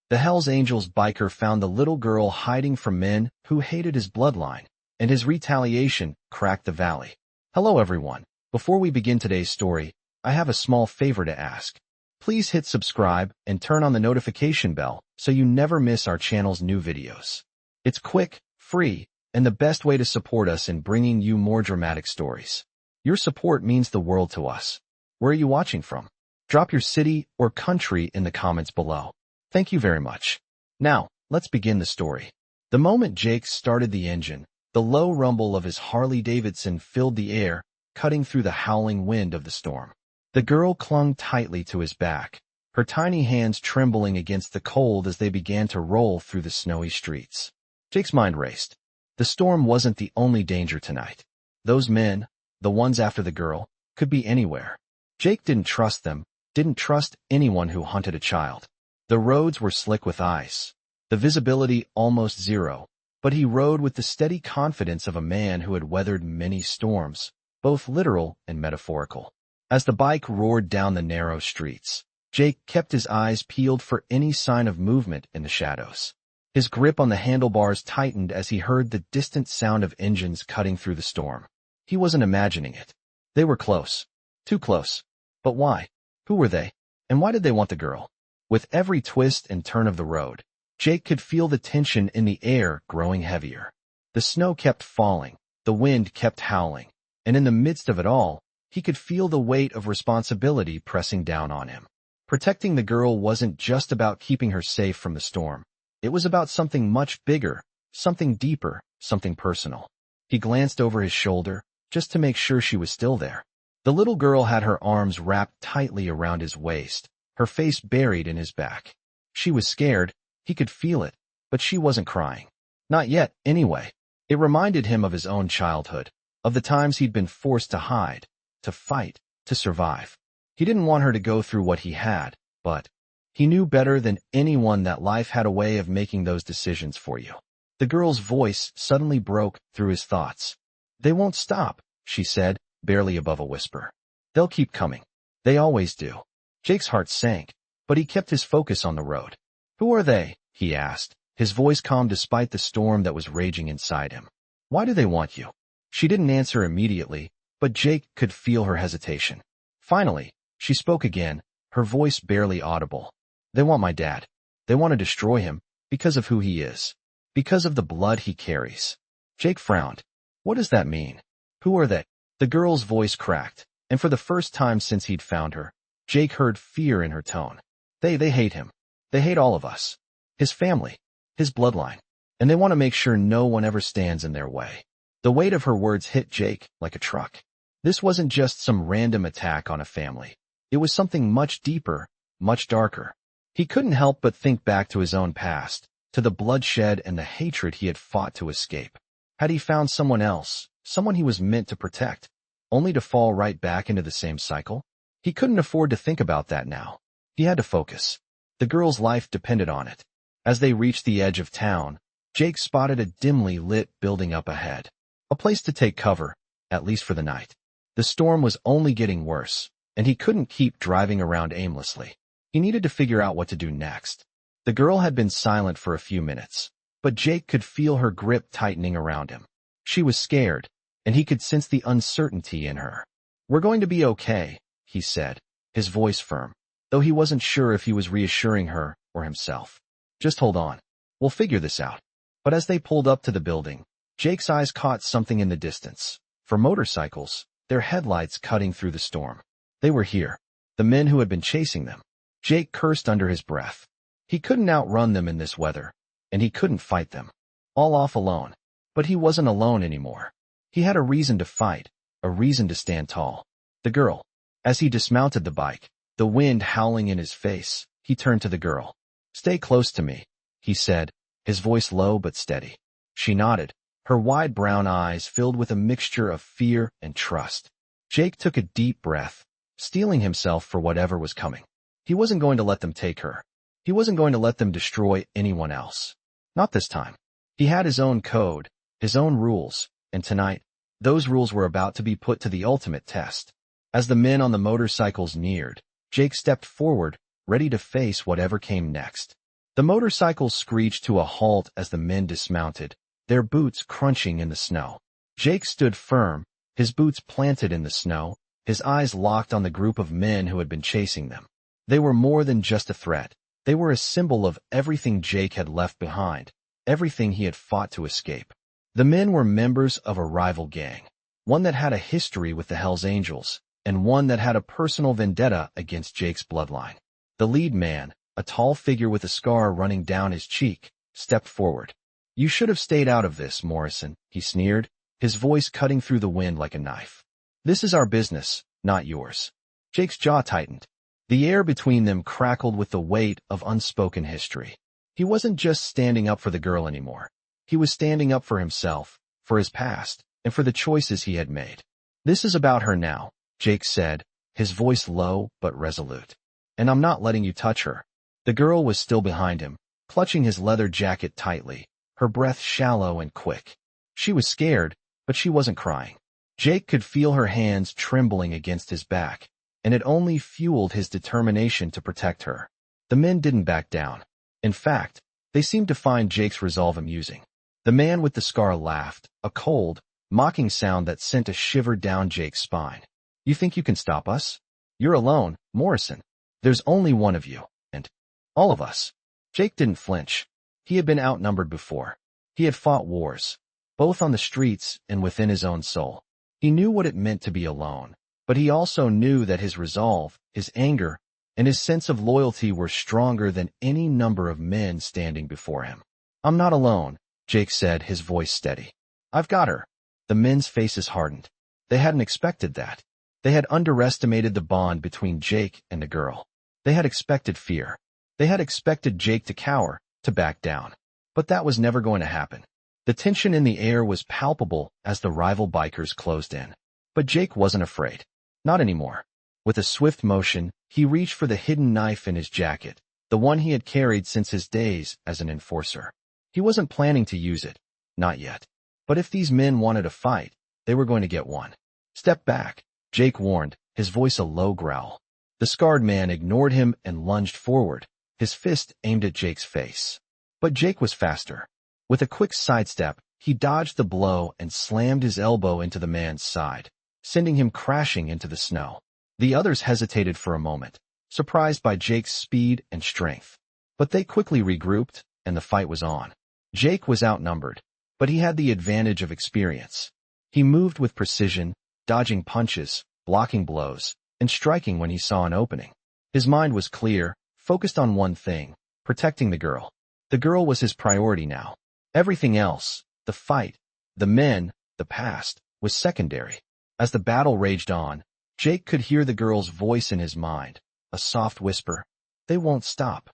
The Hells Angels biker found the little girl hiding from men who hated his bloodline, and his retaliation cracked the valley. Hello everyone. Before we begin today's story, I have a small favor to ask. Please hit subscribe and turn on the notification bell so you never miss our channel's new videos. It's quick, free, and the best way to support us in bringing you more dramatic stories. Your support means the world to us. Where are you watching from? Drop your city or country in the comments below. Thank you very much. Now, let's begin the story. The moment Jake started the engine, the low rumble of his Harley-Davidson filled the air, cutting through the howling wind of the storm. The girl clung tightly to his back, her tiny hands trembling against the cold as they began to roll through the snowy streets. Jake's mind raced. The storm wasn't the only danger tonight. Those men, the ones after the girl, could be anywhere. Jake didn't trust them, didn't trust anyone who hunted a child. The roads were slick with ice, the visibility almost zero, but he rode with the steady confidence of a man who had weathered many storms, both literal and metaphorical. As the bike roared down the narrow streets, Jake kept his eyes peeled for any sign of movement in the shadows. His grip on the handlebars tightened as he heard the distant sound of engines cutting through the storm. He wasn't imagining it. They were close. Too close. But why? Who were they? And why did they want the girl? With every twist and turn of the road, Jake could feel the tension in the air growing heavier. The snow kept falling, the wind kept howling, and in the midst of it all, he could feel the weight of responsibility pressing down on him. Protecting the girl wasn't just about keeping her safe from the storm. It was about something much bigger, something deeper, something personal. He glanced over his shoulder, just to make sure she was still there. The little girl had her arms wrapped tightly around his waist, her face buried in his back. She was scared, he could feel it, but she wasn't crying. Not yet, anyway. It reminded him of his own childhood, of the times he'd been forced to hide, to fight, to survive. He didn't want her to go through what he had, but he knew better than anyone that life had a way of making those decisions for you. The girl's voice suddenly broke through his thoughts. They won't stop, she said, barely above a whisper. They'll keep coming. They always do. Jake's heart sank, but he kept his focus on the road. Who are they? He asked, his voice calm despite the storm that was raging inside him. Why do they want you? She didn't answer immediately, but Jake could feel her hesitation. Finally, she spoke again, her voice barely audible. They want my dad. They want to destroy him, because of who he is. Because of the blood he carries. Jake frowned. What does that mean? Who are they? The girl's voice cracked, and for the first time since he'd found her, Jake heard fear in her tone. They hate him. They hate all of us. His family. His bloodline. And they want to make sure no one ever stands in their way. The weight of her words hit Jake like a truck. This wasn't just some random attack on a family. It was something much deeper, much darker. He couldn't help but think back to his own past, to the bloodshed and the hatred he had fought to escape. Had he found someone else, someone he was meant to protect, only to fall right back into the same cycle? He couldn't afford to think about that now. He had to focus. The girl's life depended on it. As they reached the edge of town, Jake spotted a dimly lit building up ahead. A place to take cover, at least for the night. The storm was only getting worse, and he couldn't keep driving around aimlessly. He needed to figure out what to do next. The girl had been silent for a few minutes, but Jake could feel her grip tightening around him. She was scared, and he could sense the uncertainty in her. We're going to be okay, he said, his voice firm, though he wasn't sure if he was reassuring her or himself. Just hold on. We'll figure this out. But as they pulled up to the building, Jake's eyes caught something in the distance. For motorcycles, their headlights cutting through the storm. They were here. The men who had been chasing them. Jake cursed under his breath. He couldn't outrun them in this weather, and he couldn't fight them. All off alone. But he wasn't alone anymore. He had a reason to fight, a reason to stand tall. The girl. As he dismounted the bike, the wind howling in his face, he turned to the girl. Stay close to me, he said, his voice low but steady. She nodded, her wide brown eyes filled with a mixture of fear and trust. Jake took a deep breath, steeling himself for whatever was coming. He wasn't going to let them take her. He wasn't going to let them destroy anyone else. Not this time. He had his own code, his own rules, and tonight, those rules were about to be put to the ultimate test. As the men on the motorcycles neared, Jake stepped forward, ready to face whatever came next. The motorcycles screeched to a halt as the men dismounted, their boots crunching in the snow. Jake stood firm, his boots planted in the snow, his eyes locked on the group of men who had been chasing them. They were more than just a threat. They were a symbol of everything Jake had left behind, everything he had fought to escape. The men were members of a rival gang, one that had a history with the Hells Angels, and one that had a personal vendetta against Jake's bloodline. The lead man, a tall figure with a scar running down his cheek, stepped forward. "You should have stayed out of this, Morrison," he sneered, his voice cutting through the wind like a knife. "This is our business, not yours." Jake's jaw tightened. The air between them crackled with the weight of unspoken history. He wasn't just standing up for the girl anymore. He was standing up for himself, for his past, and for the choices he had made. "This is about her now," Jake said, his voice low but resolute. "And I'm not letting you touch her." The girl was still behind him, clutching his leather jacket tightly, her breath shallow and quick. She was scared, but she wasn't crying. Jake could feel her hands trembling against his back, and it only fueled his determination to protect her. The men didn't back down. In fact, they seemed to find Jake's resolve amusing. The man with the scar laughed, a cold, mocking sound that sent a shiver down Jake's spine. "You think you can stop us? You're alone, Morrison. There's only one of you, and all of us." Jake didn't flinch. He had been outnumbered before. He had fought wars, both on the streets and within his own soul. He knew what it meant to be alone, but he also knew that his resolve, his anger, and his sense of loyalty were stronger than any number of men standing before him. "I'm not alone," Jake said, his voice steady. "I've got her." The men's faces hardened. They hadn't expected that. They had underestimated the bond between Jake and the girl. They had expected fear. They had expected Jake to cower, to back down. But that was never going to happen. The tension in the air was palpable as the rival bikers closed in. But Jake wasn't afraid. Not anymore. With a swift motion, he reached for the hidden knife in his jacket, the one he had carried since his days as an enforcer. He wasn't planning to use it. Not yet. But if these men wanted a fight, they were going to get one. "Step back," Jake warned, his voice a low growl. The scarred man ignored him and lunged forward, his fist aimed at Jake's face. But Jake was faster. With a quick sidestep, he dodged the blow and slammed his elbow into the man's side, sending him crashing into the snow. The others hesitated for a moment, surprised by Jake's speed and strength. But they quickly regrouped, and the fight was on. Jake was outnumbered, but he had the advantage of experience. He moved with precision, dodging punches, blocking blows, and striking when he saw an opening. His mind was clear, focused on one thing, protecting the girl. The girl was his priority now. Everything else, the fight, the men, the past, was secondary. As the battle raged on, Jake could hear the girl's voice in his mind, a soft whisper. "They won't stop."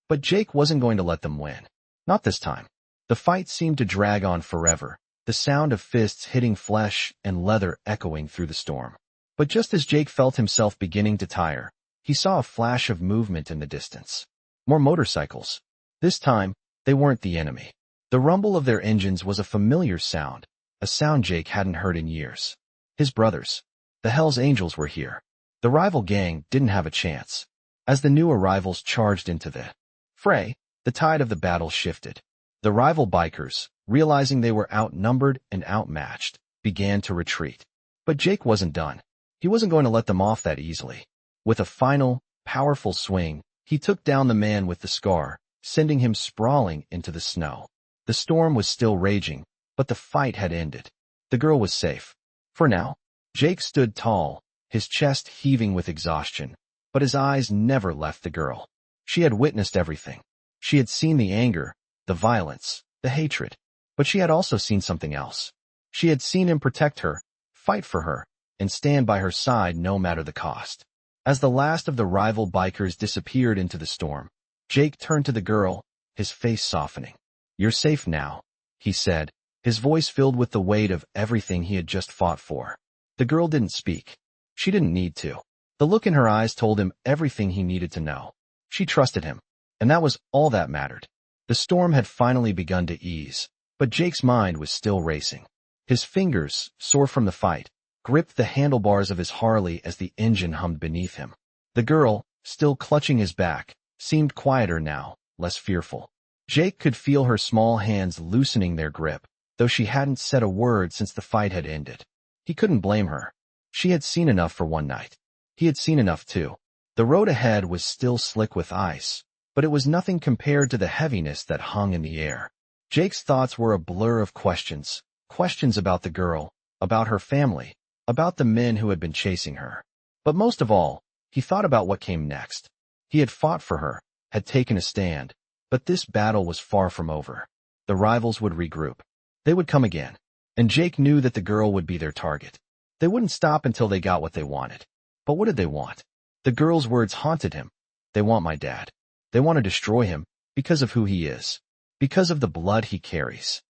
But Jake wasn't going to let them win. Not this time. The fight seemed to drag on forever, the sound of fists hitting flesh and leather echoing through the storm. But just as Jake felt himself beginning to tire, he saw a flash of movement in the distance. More motorcycles. This time, they weren't the enemy. The rumble of their engines was a familiar sound, a sound Jake hadn't heard in years. His brothers, the Hells Angels, were here. The rival gang didn't have a chance. As the new arrivals charged into the fray, the tide of the battle shifted. The rival bikers, realizing they were outnumbered and outmatched, began to retreat. But Jake wasn't done. He wasn't going to let them off that easily. With a final, powerful swing, he took down the man with the scar, sending him sprawling into the snow. The storm was still raging, but the fight had ended. The girl was safe. For now. Jake stood tall, his chest heaving with exhaustion, but his eyes never left the girl. She had witnessed everything. She had seen the anger, the violence, the hatred, but she had also seen something else. She had seen him protect her, fight for her, and stand by her side no matter the cost. As the last of the rival bikers disappeared into the storm, Jake turned to the girl, his face softening. "You're safe now," he said, his voice filled with the weight of everything he had just fought for. The girl didn't speak. She didn't need to. The look in her eyes told him everything he needed to know. She trusted him, and that was all that mattered. The storm had finally begun to ease, but Jake's mind was still racing. His fingers, sore from the fight, gripped the handlebars of his Harley as the engine hummed beneath him. The girl, still clutching his back, seemed quieter now, less fearful. Jake could feel her small hands loosening their grip, though she hadn't said a word since the fight had ended. He couldn't blame her. She had seen enough for one night. He had seen enough too. The road ahead was still slick with ice, but it was nothing compared to the heaviness that hung in the air. Jake's thoughts were a blur of questions. Questions about the girl, about her family, about the men who had been chasing her. But most of all, he thought about what came next. He had fought for her, had taken a stand, but this battle was far from over. The rivals would regroup. They would come again. And Jake knew that the girl would be their target. They wouldn't stop until they got what they wanted. But what did they want? The girl's words haunted him. They want my dad. They want to destroy him because of who he is, because of the blood he carries.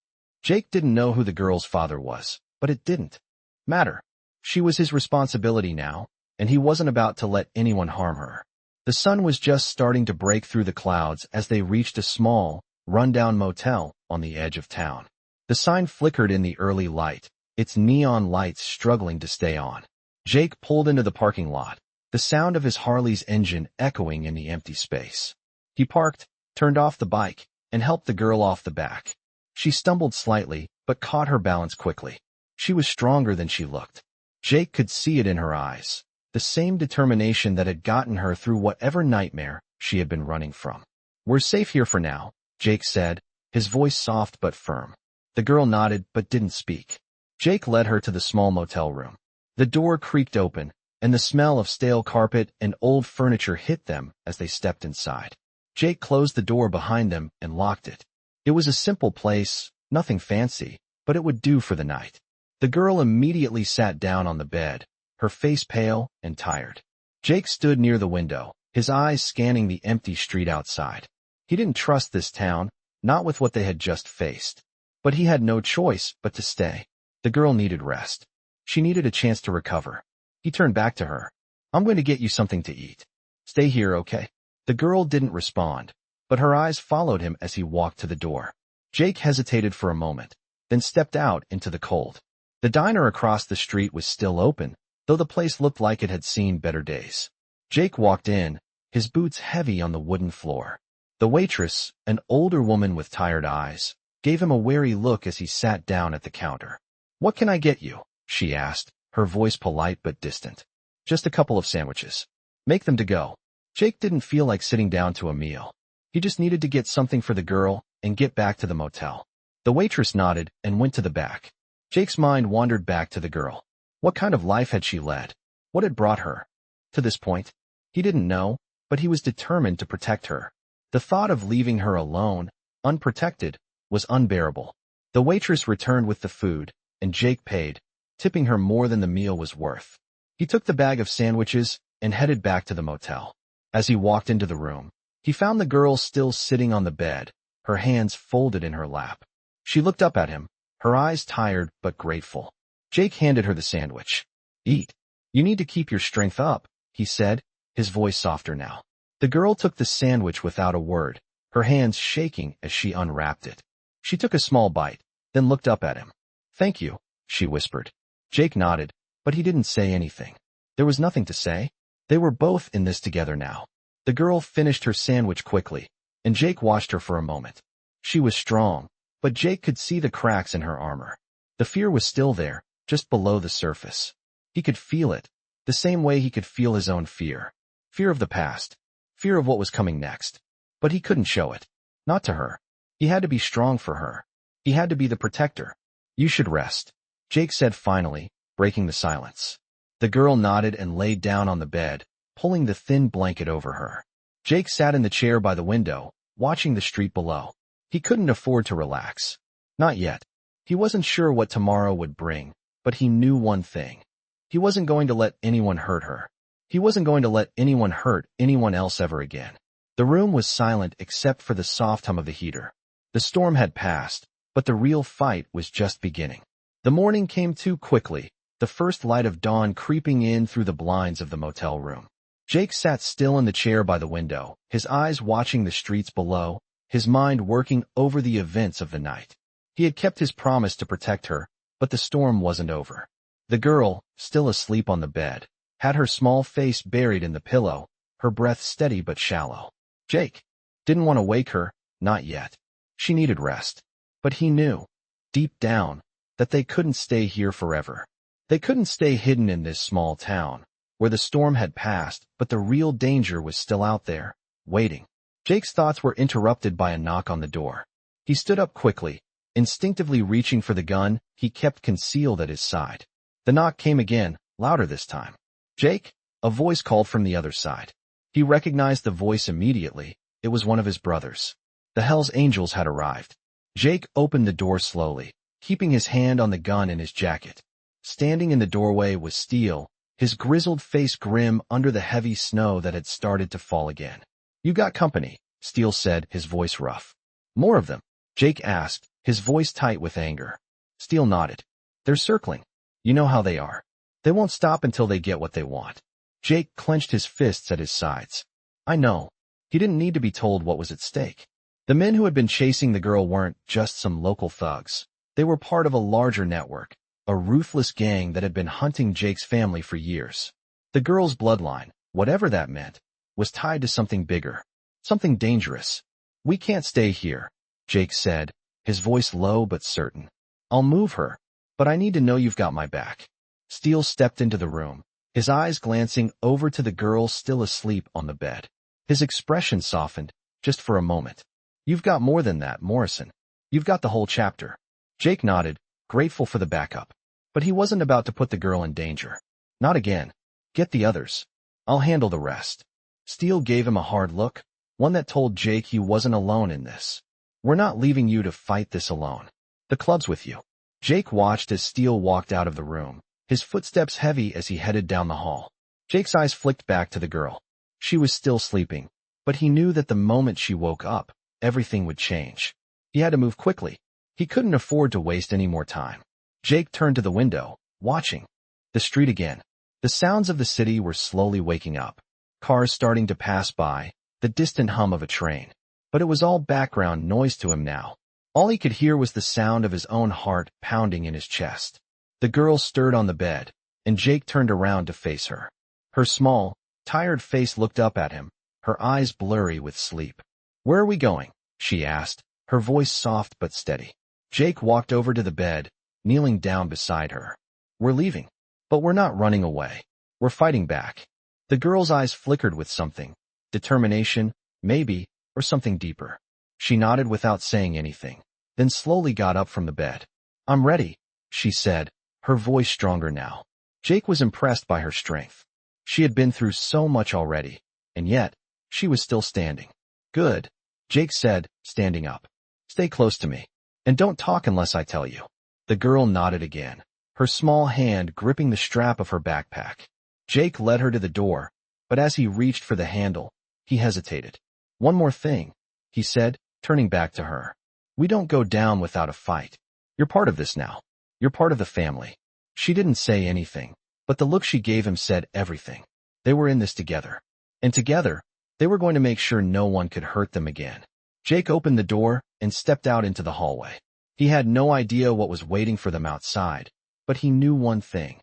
Jake didn't know who the girl's father was, but it didn't matter. She was his responsibility now, and he wasn't about to let anyone harm her. The sun was just starting to break through the clouds as they reached a small, run-down motel on the edge of town. The sign flickered in the early light, its neon lights struggling to stay on. Jake pulled into the parking lot, the sound of his Harley's engine echoing in the empty space. He parked, turned off the bike, and helped the girl off the back. She stumbled slightly, but caught her balance quickly. She was stronger than she looked. Jake could see it in her eyes, the same determination that had gotten her through whatever nightmare she had been running from. "We're safe here for now," Jake said, his voice soft but firm. The girl nodded but didn't speak. Jake led her to the small motel room. The door creaked open, and the smell of stale carpet and old furniture hit them as they stepped inside. Jake closed the door behind them and locked it. It was a simple place, nothing fancy, but it would do for the night. The girl immediately sat down on the bed, her face pale and tired. Jake stood near the window, his eyes scanning the empty street outside. He didn't trust this town, not with what they had just faced. But he had no choice but to stay. The girl needed rest. She needed a chance to recover. He turned back to her. "I'm going to get you something to eat. Stay here, okay?" The girl didn't respond, but her eyes followed him as he walked to the door. Jake hesitated for a moment, then stepped out into the cold. The diner across the street was still open, though the place looked like it had seen better days. Jake walked in, his boots heavy on the wooden floor. The waitress, an older woman with tired eyes, gave him a wary look as he sat down at the counter. "What can I get you?" she asked, her voice polite but distant. "Just a couple of sandwiches. Make them to go." Jake didn't feel like sitting down to a meal. He just needed to get something for the girl and get back to the motel. The waitress nodded and went to the back. Jake's mind wandered back to the girl. What kind of life had she led? What had brought her to this point? He didn't know, but he was determined to protect her. The thought of leaving her alone, unprotected, was unbearable. The waitress returned with the food, and Jake paid, tipping her more than the meal was worth. He took the bag of sandwiches and headed back to the motel. As he walked into the room, he found the girl still sitting on the bed, her hands folded in her lap. She looked up at him, her eyes tired but grateful. Jake handed her the sandwich. "Eat. You need to keep your strength up," he said, his voice softer now. The girl took the sandwich without a word, her hands shaking as she unwrapped it. She took a small bite, then looked up at him. "Thank you," she whispered. Jake nodded, but he didn't say anything. There was nothing to say. They were both in this together now. The girl finished her sandwich quickly, and Jake watched her for a moment. She was strong, but Jake could see the cracks in her armor. The fear was still there, just below the surface. He could feel it, the same way he could feel his own fear. Fear of the past. Fear of what was coming next. But he couldn't show it. Not to her. He had to be strong for her. He had to be the protector. "You should rest," Jake said finally, breaking the silence. The girl nodded and laid down on the bed, pulling the thin blanket over her. Jake sat in the chair by the window, watching the street below. He couldn't afford to relax. Not yet. He wasn't sure what tomorrow would bring, but he knew one thing. He wasn't going to let anyone hurt her. He wasn't going to let anyone hurt anyone else ever again. The room was silent except for the soft hum of the heater. The storm had passed, but the real fight was just beginning. The morning came too quickly, the first light of dawn creeping in through the blinds of the motel room. Jake sat still in the chair by the window, his eyes watching the streets below, his mind working over the events of the night. He had kept his promise to protect her, but the storm wasn't over. The girl, still asleep on the bed, had her small face buried in the pillow, her breath steady but shallow. "Jake." Didn't want to wake her, not yet. She needed rest. But he knew, deep down, that they couldn't stay here forever. They couldn't stay hidden in this small town, where the storm had passed, but the real danger was still out there, waiting. Jake's thoughts were interrupted by a knock on the door. He stood up quickly, instinctively reaching for the gun he kept concealed at his side. The knock came again, louder this time. "Jake?" A voice called from the other side. He recognized the voice immediately. It was one of his brothers. The Hell's Angels had arrived. Jake opened the door slowly, keeping his hand on the gun in his jacket. Standing in the doorway was Steel, his grizzled face grim under the heavy snow that had started to fall again. "You got company," Steel said, his voice rough. "More of them?" Jake asked, his voice tight with anger. Steel nodded. "They're circling. You know how they are. They won't stop until they get what they want." Jake clenched his fists at his sides. I know. He didn't need to be told what was at stake. The men who had been chasing the girl weren't just some local thugs. They were part of a larger network, a ruthless gang that had been hunting Jake's family for years. The girl's bloodline, whatever that meant, was tied to something bigger, something dangerous. "We can't stay here," Jake said, his voice low but certain. "I'll move her, but I need to know you've got my back." Steel stepped into the room, his eyes glancing over to the girl still asleep on the bed. His expression softened, just for a moment. "You've got more than that, Morrison. You've got the whole chapter." Jake nodded, grateful for the backup. But he wasn't about to put the girl in danger. Not again. "Get the others. I'll handle the rest." Steel gave him a hard look, one that told Jake he wasn't alone in this. "We're not leaving you to fight this alone. The club's with you." Jake watched as Steel walked out of the room, his footsteps heavy as he headed down the hall. Jake's eyes flicked back to the girl. She was still sleeping, but he knew that the moment she woke up, everything would change. He had to move quickly. He couldn't afford to waste any more time. Jake turned to the window, watching. The street again. The sounds of the city were slowly waking up. Cars starting to pass by, the distant hum of a train. But it was all background noise to him now. All he could hear was the sound of his own heart pounding in his chest. The girl stirred on the bed, and Jake turned around to face her. Her small, tired face looked up at him, her eyes blurry with sleep. "Where are we going?" she asked, her voice soft but steady. Jake walked over to the bed, kneeling down beside her. "We're leaving. But we're not running away. We're fighting back." The girl's eyes flickered with something. Determination, maybe, or something deeper. She nodded without saying anything, then slowly got up from the bed. "I'm ready," she said, her voice stronger now. Jake was impressed by her strength. She had been through so much already, and yet, she was still standing. "Good," Jake said, standing up. "Stay close to me. And don't talk unless I tell you." The girl nodded again, her small hand gripping the strap of her backpack. Jake led her to the door, but as he reached for the handle, he hesitated. "One more thing," he said, turning back to her. "We don't go down without a fight. You're part of this now. You're part of the family." She didn't say anything, but the look she gave him said everything. They were in this together. And together, they were going to make sure no one could hurt them again. Jake opened the door and stepped out into the hallway. He had no idea what was waiting for them outside, but he knew one thing.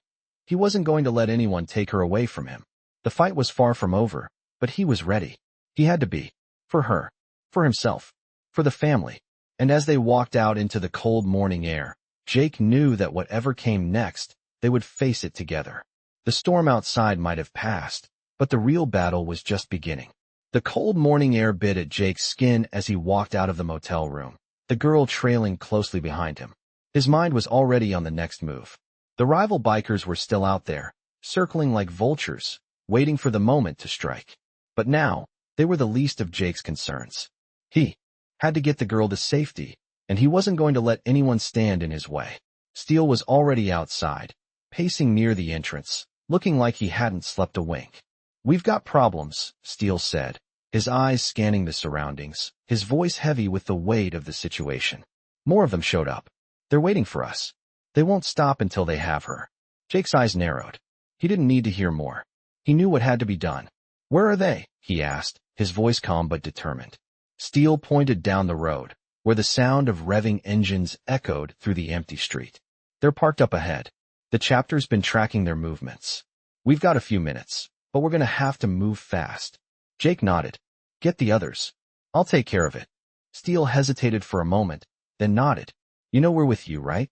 He wasn't going to let anyone take her away from him. The fight was far from over, but he was ready. He had to be. For her. For himself. For the family. And as they walked out into the cold morning air, Jake knew that whatever came next, they would face it together. The storm outside might have passed, but the real battle was just beginning. The cold morning air bit at Jake's skin as he walked out of the motel room, the girl trailing closely behind him. His mind was already on the next move. The rival bikers were still out there, circling like vultures, waiting for the moment to strike. But now, they were the least of Jake's concerns. He had to get the girl to safety, and he wasn't going to let anyone stand in his way. Steel was already outside, pacing near the entrance, looking like he hadn't slept a wink. "We've got problems," Steel said, his eyes scanning the surroundings, his voice heavy with the weight of the situation. "More of them showed up. They're waiting for us. They won't stop until they have her." Jake's eyes narrowed. He didn't need to hear more. He knew what had to be done. "Where are they?" he asked, his voice calm but determined. Steel pointed down the road, where the sound of revving engines echoed through the empty street. "They're parked up ahead. The chapter's been tracking their movements. We've got a few minutes, but we're going to have to move fast." Jake nodded. "Get the others." I'll take care of it. Steele hesitated for a moment, then nodded. You know we're with you, right?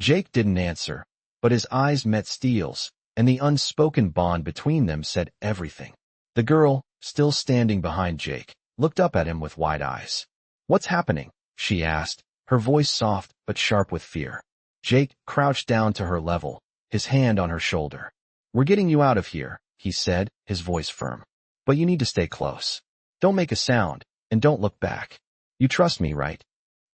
Jake didn't answer, but his eyes met Steele's, and the unspoken bond between them said everything. The girl, still standing behind Jake, looked up at him with wide eyes. What's happening? She asked, her voice soft but sharp with fear. Jake crouched down to her level, his hand on her shoulder. We're getting you out of here, he said, his voice firm. But you need to stay close. Don't make a sound, and don't look back. You trust me, right?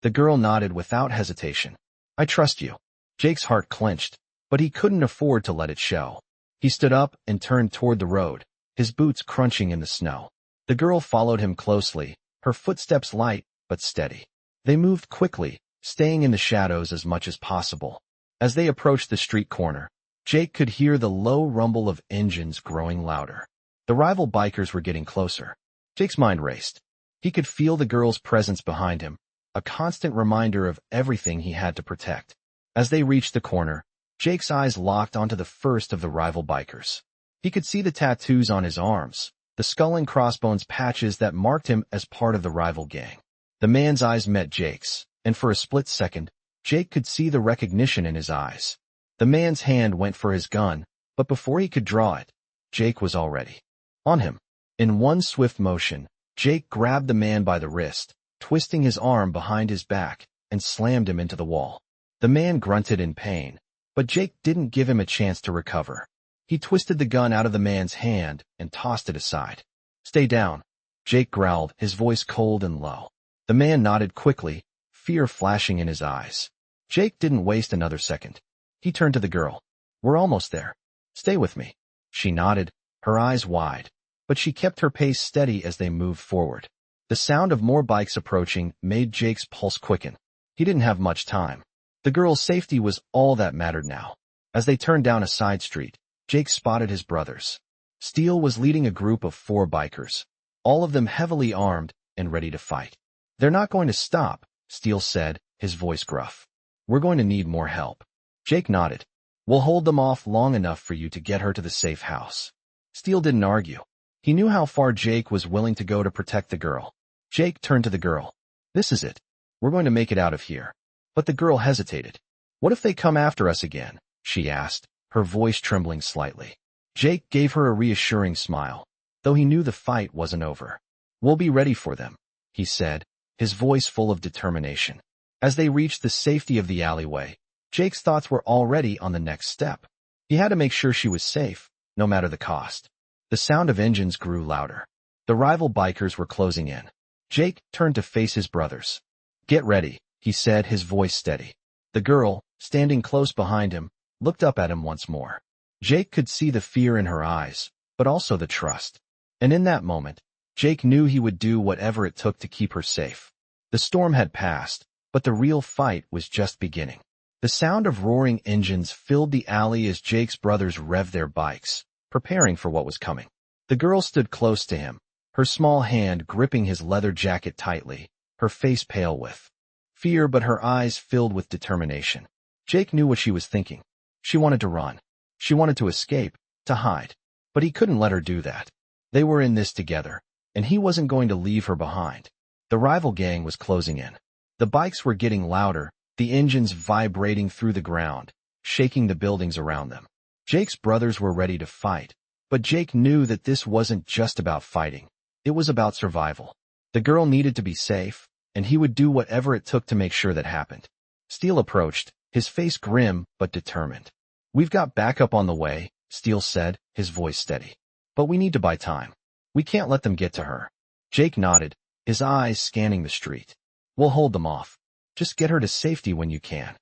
The girl nodded without hesitation. I trust you. Jake's heart clenched, but he couldn't afford to let it show. He stood up and turned toward the road, his boots crunching in the snow. The girl followed him closely, her footsteps light but steady. They moved quickly, staying in the shadows as much as possible. As they approached the street corner, Jake could hear the low rumble of engines growing louder. The rival bikers were getting closer. Jake's mind raced. He could feel the girl's presence behind him, a constant reminder of everything he had to protect. As they reached the corner, Jake's eyes locked onto the first of the rival bikers. He could see the tattoos on his arms, the skull and crossbones patches that marked him as part of the rival gang. The man's eyes met Jake's, and for a split second, Jake could see the recognition in his eyes. The man's hand went for his gun, but before he could draw it, Jake was already on him. In one swift motion, Jake grabbed the man by the wrist, twisting his arm behind his back, and slammed him into the wall. The man grunted in pain, but Jake didn't give him a chance to recover. He twisted the gun out of the man's hand and tossed it aside. Stay down, Jake growled, his voice cold and low. The man nodded quickly, fear flashing in his eyes. Jake didn't waste another second. He turned to the girl. We're almost there. Stay with me. She nodded, her eyes wide, but she kept her pace steady as they moved forward. The sound of more bikes approaching made Jake's pulse quicken. He didn't have much time. The girl's safety was all that mattered now. As they turned down a side street, Jake spotted his brothers. Steele was leading a group of 4 bikers, all of them heavily armed and ready to fight. They're not going to stop, Steele said, his voice gruff. We're going to need more help. Jake nodded. We'll hold them off long enough for you to get her to the safe house. Steele didn't argue. He knew how far Jake was willing to go to protect the girl. Jake turned to the girl. This is it. We're going to make it out of here. But the girl hesitated. What if they come after us again? She asked, her voice trembling slightly. Jake gave her a reassuring smile, though he knew the fight wasn't over. We'll be ready for them, he said, his voice full of determination. As they reached the safety of the alleyway, Jake's thoughts were already on the next step. He had to make sure she was safe, no matter the cost. The sound of engines grew louder. The rival bikers were closing in. Jake turned to face his brothers. Get ready, he said, his voice steady. The girl, standing close behind him, looked up at him once more. Jake could see the fear in her eyes, but also the trust. And in that moment, Jake knew he would do whatever it took to keep her safe. The storm had passed, but the real fight was just beginning. The sound of roaring engines filled the alley as Jake's brothers revved their bikes, preparing for what was coming. The girl stood close to him, her small hand gripping his leather jacket tightly, her face pale with fear but her eyes filled with determination. Jake knew what she was thinking. She wanted to run. She wanted to escape, to hide. But he couldn't let her do that. They were in this together, and he wasn't going to leave her behind. The rival gang was closing in. The bikes were getting louder, the engines vibrating through the ground, shaking the buildings around them. Jake's brothers were ready to fight, but Jake knew that this wasn't just about fighting. It was about survival. The girl needed to be safe, and he would do whatever it took to make sure that happened. Steele approached, his face grim but determined. We've got backup on the way, Steele said, his voice steady. But we need to buy time. We can't let them get to her. Jake nodded, his eyes scanning the street. We'll hold them off. Just get her to safety when you can.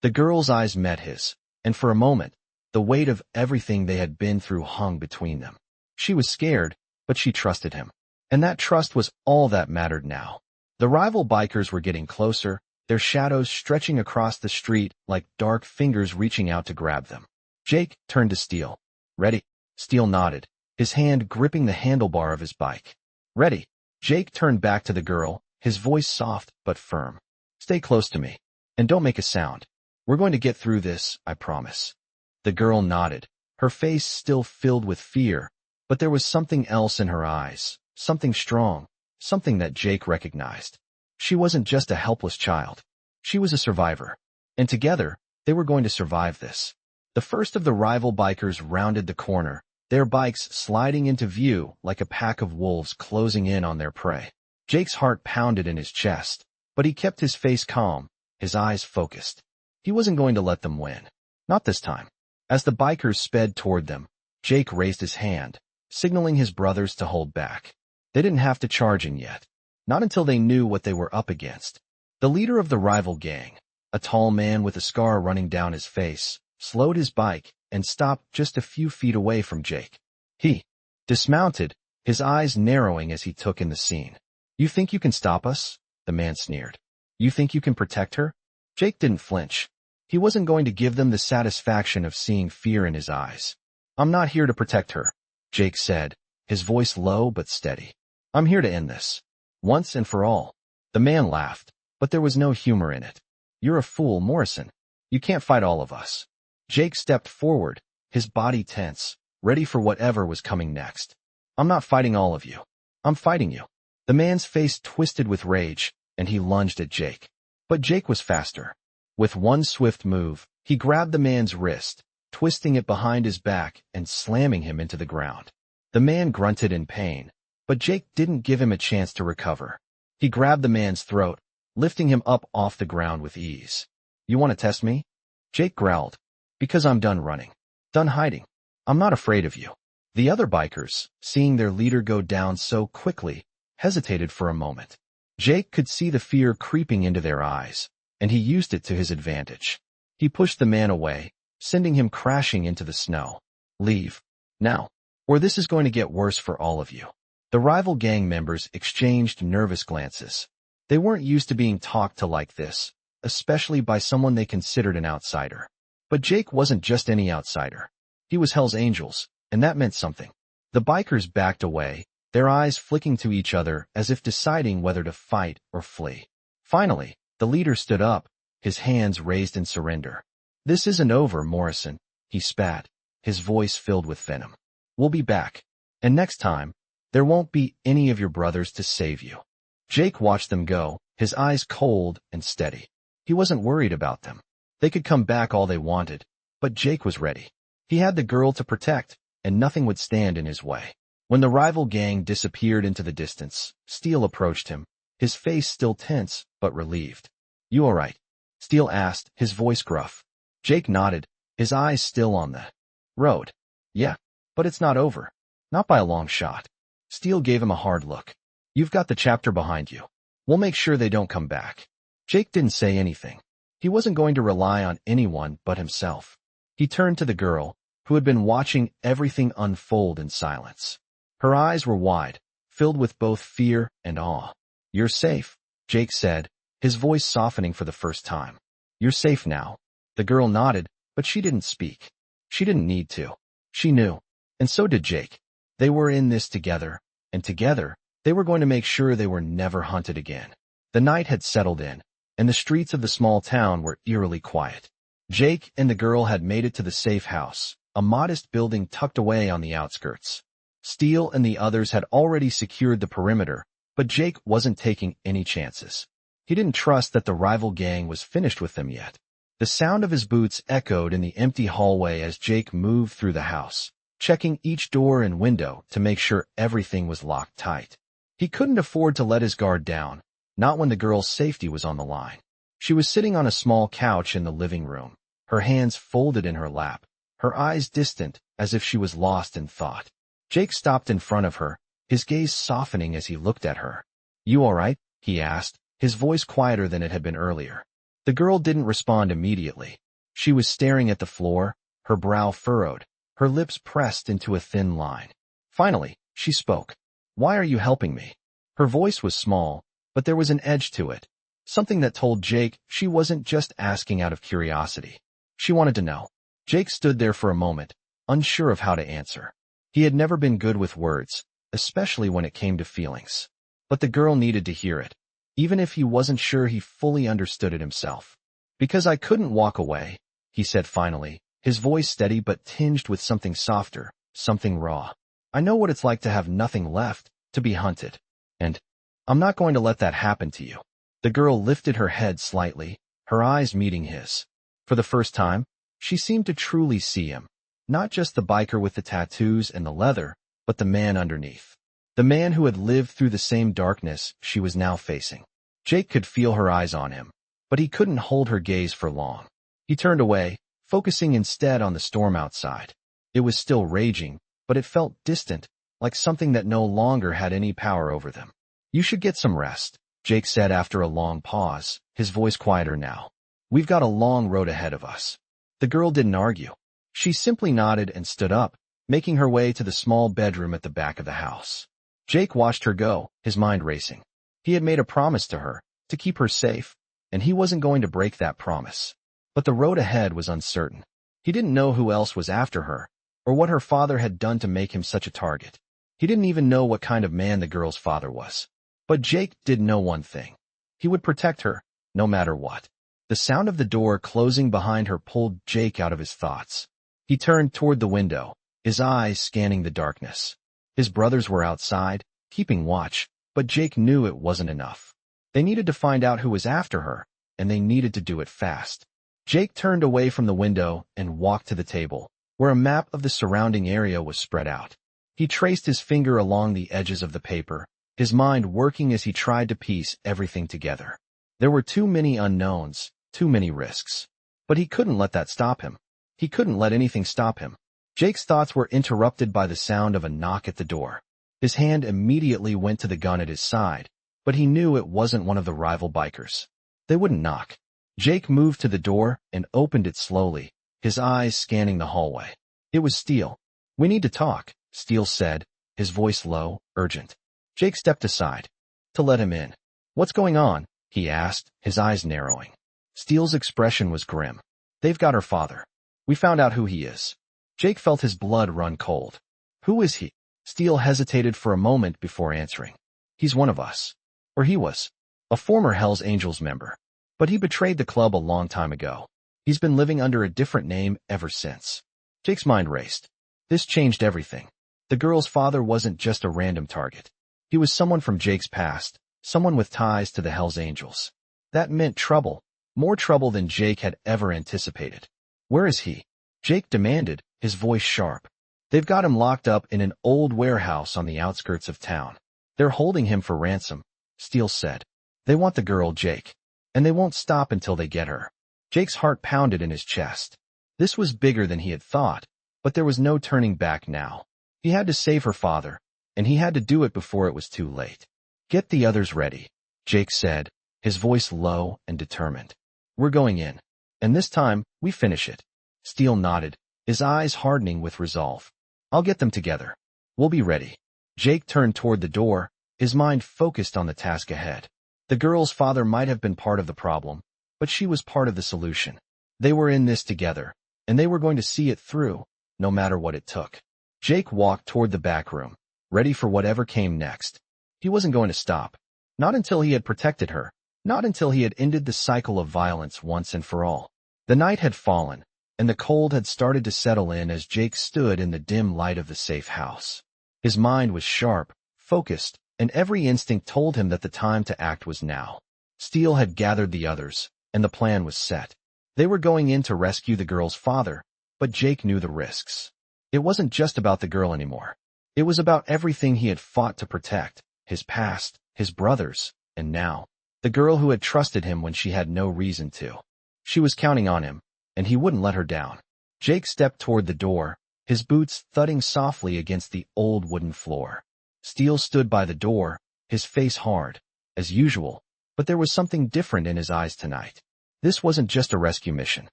The girl's eyes met his, and for a moment, the weight of everything they had been through hung between them. She was scared, but she trusted him. And that trust was all that mattered now. The rival bikers were getting closer, their shadows stretching across the street like dark fingers reaching out to grab them. Jake turned to Steele. Ready? Steele nodded, his hand gripping the handlebar of his bike. Ready? Jake turned back to the girl, his voice soft but firm. Stay close to me, and don't make a sound. We're going to get through this, I promise. The girl nodded, her face still filled with fear, but there was something else in her eyes, something strong, something that Jake recognized. She wasn't just a helpless child. She was a survivor. And together, they were going to survive this. The first of the rival bikers rounded the corner, their bikes sliding into view like a pack of wolves closing in on their prey. Jake's heart pounded in his chest, but he kept his face calm, his eyes focused. He wasn't going to let them win. Not this time. As the bikers sped toward them, Jake raised his hand, signaling his brothers to hold back. They didn't have to charge in yet. Not until they knew what they were up against. The leader of the rival gang, a tall man with a scar running down his face, slowed his bike and stopped just a few feet away from Jake. He dismounted, his eyes narrowing as he took in the scene. "You think you can stop us?" the man sneered. "You think you can protect her?" Jake didn't flinch. He wasn't going to give them the satisfaction of seeing fear in his eyes. "I'm not here to protect her," Jake said, his voice low but steady. "I'm here to end this. Once and for all." The man laughed, but there was no humor in it. "You're a fool, Morrison. You can't fight all of us." Jake stepped forward, his body tense, ready for whatever was coming next. "I'm not fighting all of you. I'm fighting you." The man's face twisted with rage, and he lunged at Jake. But Jake was faster. With one swift move, he grabbed the man's wrist, twisting it behind his back and slamming him into the ground. The man grunted in pain, but Jake didn't give him a chance to recover. He grabbed the man's throat, lifting him up off the ground with ease. "You want to test me?" Jake growled. "Because I'm done running. Done hiding. I'm not afraid of you." The other bikers, seeing their leader go down so quickly, hesitated for a moment. Jake could see the fear creeping into their eyes, and he used it to his advantage. He pushed the man away, sending him crashing into the snow. "Leave. Now, or this is going to get worse for all of you." The rival gang members exchanged nervous glances. They weren't used to being talked to like this, especially by someone they considered an outsider. But Jake wasn't just any outsider. He was Hell's Angels, and that meant something. The bikers backed away, their eyes flicking to each other as if deciding whether to fight or flee. Finally, the leader stood up, his hands raised in surrender. "This isn't over, Morrison," he spat, his voice filled with venom. "We'll be back. And next time, there won't be any of your brothers to save you." Jake watched them go, his eyes cold and steady. He wasn't worried about them. They could come back all they wanted, but Jake was ready. He had the girl to protect, and nothing would stand in his way. When the rival gang disappeared into the distance, Steele approached him, his face still tense but relieved. "You all right?" Steele asked, his voice gruff. Jake nodded, his eyes still on the road. "Yeah, but it's not over. Not by a long shot." Steele gave him a hard look. "You've got the chapter behind you. We'll make sure they don't come back." Jake didn't say anything. He wasn't going to rely on anyone but himself. He turned to the girl, who had been watching everything unfold in silence. Her eyes were wide, filled with both fear and awe. "You're safe," Jake said, his voice softening for the first time. "You're safe now." The girl nodded, but she didn't speak. She didn't need to. She knew. And so did Jake. They were in this together, and together, they were going to make sure they were never hunted again. The night had settled in, and the streets of the small town were eerily quiet. Jake and the girl had made it to the safe house, a modest building tucked away on the outskirts. Steele and the others had already secured the perimeter, but Jake wasn't taking any chances. He didn't trust that the rival gang was finished with them yet. The sound of his boots echoed in the empty hallway as Jake moved through the house, checking each door and window to make sure everything was locked tight. He couldn't afford to let his guard down, not when the girl's safety was on the line. She was sitting on a small couch in the living room, her hands folded in her lap, her eyes distant as if she was lost in thought. Jake stopped in front of her, his gaze softening as he looked at her. "You all right?" he asked, his voice quieter than it had been earlier. The girl didn't respond immediately. She was staring at the floor, her brow furrowed, her lips pressed into a thin line. Finally, she spoke. "Why are you helping me?" Her voice was small, but there was an edge to it, something that told Jake she wasn't just asking out of curiosity. She wanted to know. Jake stood there for a moment, unsure of how to answer. He had never been good with words, especially when it came to feelings. But the girl needed to hear it, even if he wasn't sure he fully understood it himself. "Because I couldn't walk away," he said finally, his voice steady but tinged with something softer, something raw. "I know what it's like to have nothing left, to be hunted. And I'm not going to let that happen to you. The girl lifted her head slightly, her eyes meeting his. For the first time, she seemed to truly see him. Not just the biker with the tattoos and the leather, but the man underneath. The man who had lived through the same darkness she was now facing. Jake could feel her eyes on him, but he couldn't hold her gaze for long. He turned away, focusing instead on the storm outside. It was still raging, but it felt distant, like something that no longer had any power over them. You should get some rest, Jake said after a long pause, his voice quieter now. We've got a long road ahead of us. The girl didn't argue. She simply nodded and stood up, making her way to the small bedroom at the back of the house. Jake watched her go, his mind racing. He had made a promise to her, to keep her safe, and he wasn't going to break that promise. But the road ahead was uncertain. He didn't know who else was after her, or what her father had done to make him such a target. He didn't even know what kind of man the girl's father was. But Jake did know one thing. He would protect her, no matter what. The sound of the door closing behind her pulled Jake out of his thoughts. He turned toward the window, his eyes scanning the darkness. His brothers were outside, keeping watch, but Jake knew it wasn't enough. They needed to find out who was after her, and they needed to do it fast. Jake turned away from the window and walked to the table, where a map of the surrounding area was spread out. He traced his finger along the edges of the paper, his mind working as he tried to piece everything together. There were too many unknowns, too many risks. But he couldn't let that stop him. He couldn't let anything stop him. Jake's thoughts were interrupted by the sound of a knock at the door. His hand immediately went to the gun at his side, but he knew it wasn't one of the rival bikers. They wouldn't knock. Jake moved to the door and opened it slowly, his eyes scanning the hallway. It was Steele. We need to talk, Steele said, his voice low, urgent. Jake stepped aside. To let him in. What's going on? He asked, his eyes narrowing. Steele's expression was grim. They've got her father. We found out who he is. Jake felt his blood run cold. Who is he? Steele hesitated for a moment before answering. He's one of us. Or he was. A former Hell's Angels member. But he betrayed the club a long time ago. He's been living under a different name ever since. Jake's mind raced. This changed everything. The girl's father wasn't just a random target. He was someone from Jake's past, someone with ties to the Hell's Angels. That meant trouble, more trouble than Jake had ever anticipated. Where is he? Jake demanded, his voice sharp. They've got him locked up in an old warehouse on the outskirts of town. They're holding him for ransom, Steele said. They want the girl, Jake. And they won't stop until they get her. Jake's heart pounded in his chest. This was bigger than he had thought, but there was no turning back now. He had to save her father, and he had to do it before it was too late. Get the others ready, Jake said, his voice low and determined. We're going in. And this time, we finish it. Steele nodded, his eyes hardening with resolve. I'll get them together. We'll be ready. Jake turned toward the door, his mind focused on the task ahead. The girl's father might have been part of the problem, but she was part of the solution. They were in this together, and they were going to see it through, no matter what it took. Jake walked toward the back room, ready for whatever came next. He wasn't going to stop. Not until he had protected her, not until he had ended the cycle of violence once and for all. The night had fallen, and the cold had started to settle in as Jake stood in the dim light of the safe house. His mind was sharp, focused, and every instinct told him that the time to act was now. Steele had gathered the others, and the plan was set. They were going in to rescue the girl's father, but Jake knew the risks. It wasn't just about the girl anymore. It was about everything he had fought to protect, his past, his brothers, and now, the girl who had trusted him when she had no reason to. She was counting on him, and he wouldn't let her down. Jake stepped toward the door, his boots thudding softly against the old wooden floor. Steele stood by the door, his face hard, as usual, but there was something different in his eyes tonight. This wasn't just a rescue mission.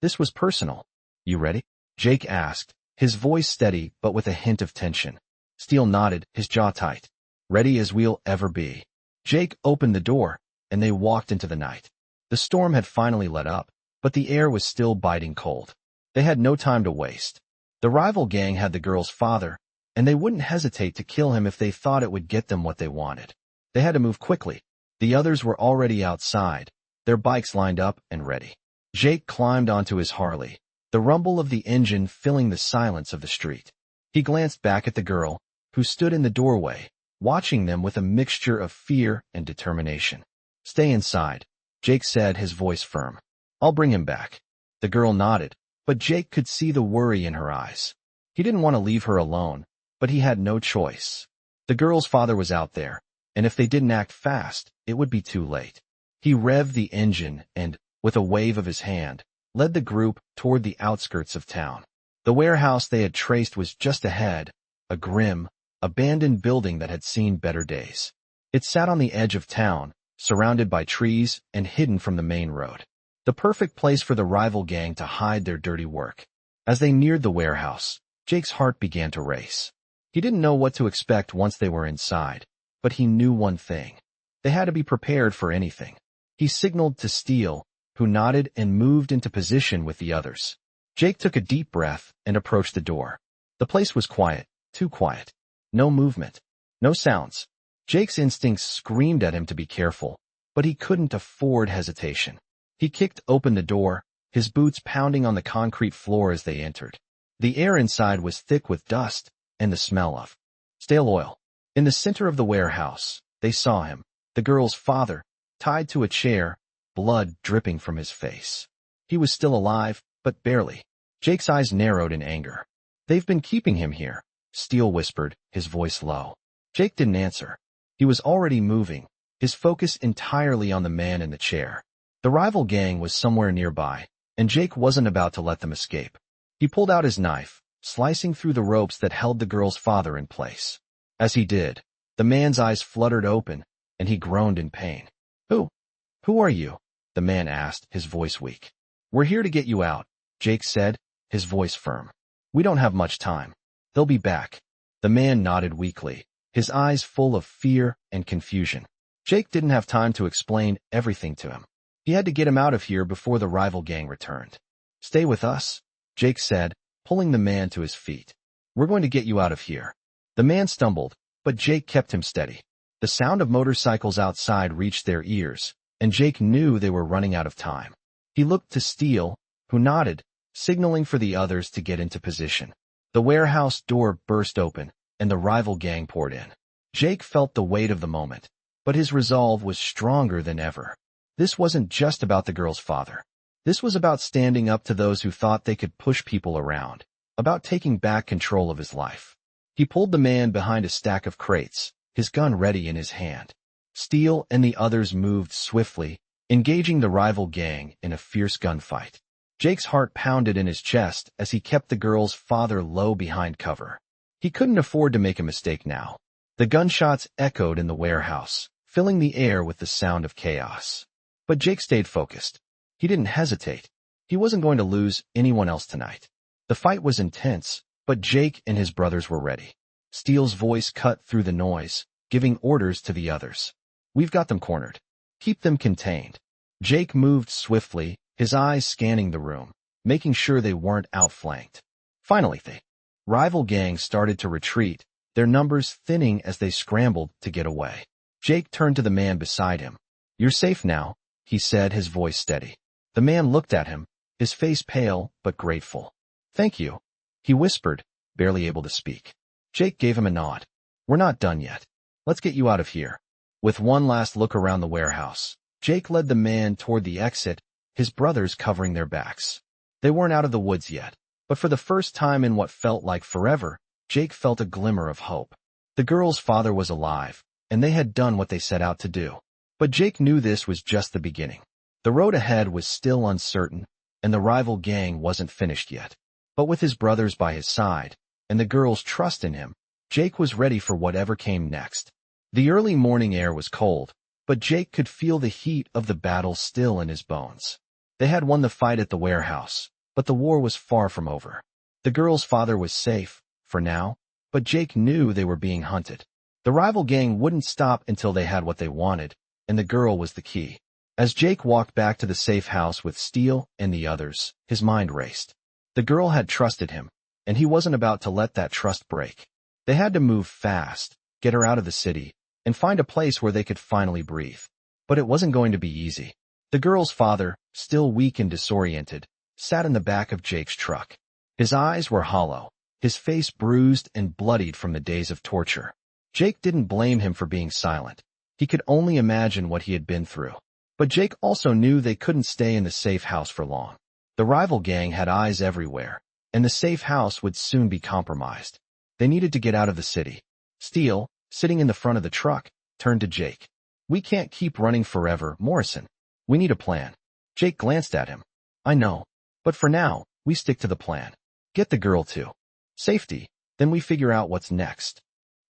This was personal. You ready? Jake asked, his voice steady but with a hint of tension. Steele nodded, his jaw tight. Ready as we'll ever be. Jake opened the door, and they walked into the night. The storm had finally let up, but the air was still biting cold. They had no time to waste. The rival gang had the girl's father, and they wouldn't hesitate to kill him if they thought it would get them what they wanted. They had to move quickly. The others were already outside, their bikes lined up and ready. Jake climbed onto his Harley, the rumble of the engine filling the silence of the street. He glanced back at the girl, who stood in the doorway, watching them with a mixture of fear and determination. "Stay inside," Jake said, his voice firm. "I'll bring him back." The girl nodded, but Jake could see the worry in her eyes. He didn't want to leave her alone, but he had no choice. The girl's father was out there, and if they didn't act fast, it would be too late. He revved the engine and, with a wave of his hand, led the group toward the outskirts of town. The warehouse they had traced was just ahead, a grim, abandoned building that had seen better days. It sat on the edge of town, surrounded by trees and hidden from the main road. The perfect place for the rival gang to hide their dirty work. As they neared the warehouse, Jake's heart began to race. He didn't know what to expect once they were inside, but he knew one thing. They had to be prepared for anything. He signaled to Steele, who nodded and moved into position with the others. Jake took a deep breath and approached the door. The place was quiet, too quiet. No movement, no sounds. Jake's instincts screamed at him to be careful, but he couldn't afford hesitation. He kicked open the door, his boots pounding on the concrete floor as they entered. The air inside was thick with dust and the smell of stale oil. In the center of the warehouse, they saw him, the girl's father, tied to a chair, blood dripping from his face. He was still alive, but barely. Jake's eyes narrowed in anger. "They've been keeping him here," Steele whispered, his voice low. Jake didn't answer. He was already moving, his focus entirely on the man in the chair. The rival gang was somewhere nearby, and Jake wasn't about to let them escape. He pulled out his knife, slicing through the ropes that held the girl's father in place. As he did, the man's eyes fluttered open, and he groaned in pain. Who are you?" the man asked, his voice weak. "We're here to get you out," Jake said, his voice firm. "We don't have much time. They'll be back." The man nodded weakly, his eyes full of fear and confusion. Jake didn't have time to explain everything to him. He had to get him out of here before the rival gang returned. "Stay with us," Jake said, pulling the man to his feet. "We're going to get you out of here." The man stumbled, but Jake kept him steady. The sound of motorcycles outside reached their ears, and Jake knew they were running out of time. He looked to Steele, who nodded, signaling for the others to get into position. The warehouse door burst open, and the rival gang poured in. Jake felt the weight of the moment, but his resolve was stronger than ever. This wasn't just about the girl's father. This was about standing up to those who thought they could push people around, about taking back control of his life. He pulled the man behind a stack of crates, his gun ready in his hand. Steele and the others moved swiftly, engaging the rival gang in a fierce gunfight. Jake's heart pounded in his chest as he kept the girl's father low behind cover. He couldn't afford to make a mistake now. The gunshots echoed in the warehouse, filling the air with the sound of chaos. But Jake stayed focused. He didn't hesitate. He wasn't going to lose anyone else tonight. The fight was intense, but Jake and his brothers were ready. Steele's voice cut through the noise, giving orders to the others. "We've got them cornered. Keep them contained." Jake moved swiftly, his eyes scanning the room, making sure they weren't outflanked. Finally, the rival gang started to retreat, their numbers thinning as they scrambled to get away. Jake turned to the man beside him. "You're safe now," he said, his voice steady. The man looked at him, his face pale but grateful. "Thank you," he whispered, barely able to speak. Jake gave him a nod. "We're not done yet. Let's get you out of here." With one last look around the warehouse, Jake led the man toward the exit, his brothers covering their backs. They weren't out of the woods yet, but for the first time in what felt like forever, Jake felt a glimmer of hope. The girl's father was alive, and they had done what they set out to do. But Jake knew this was just the beginning. The road ahead was still uncertain, and the rival gang wasn't finished yet. But with his brothers by his side, and the girl's trust in him, Jake was ready for whatever came next. The early morning air was cold, but Jake could feel the heat of the battle still in his bones. They had won the fight at the warehouse, but the war was far from over. The girl's father was safe, for now, but Jake knew they were being hunted. The rival gang wouldn't stop until they had what they wanted, and the girl was the key. As Jake walked back to the safe house with Steele and the others, his mind raced. The girl had trusted him, and he wasn't about to let that trust break. They had to move fast, get her out of the city, and find a place where they could finally breathe. But it wasn't going to be easy. The girl's father, still weak and disoriented, sat in the back of Jake's truck. His eyes were hollow, his face bruised and bloodied from the days of torture. Jake didn't blame him for being silent. He could only imagine what he had been through. But Jake also knew they couldn't stay in the safe house for long. The rival gang had eyes everywhere, and the safe house would soon be compromised. They needed to get out of the city. Steele, sitting in the front of the truck, turned to Jake. "We can't keep running forever, Morrison. We need a plan." Jake glanced at him. "I know. But for now, we stick to the plan. Get the girl to safety, then we figure out what's next."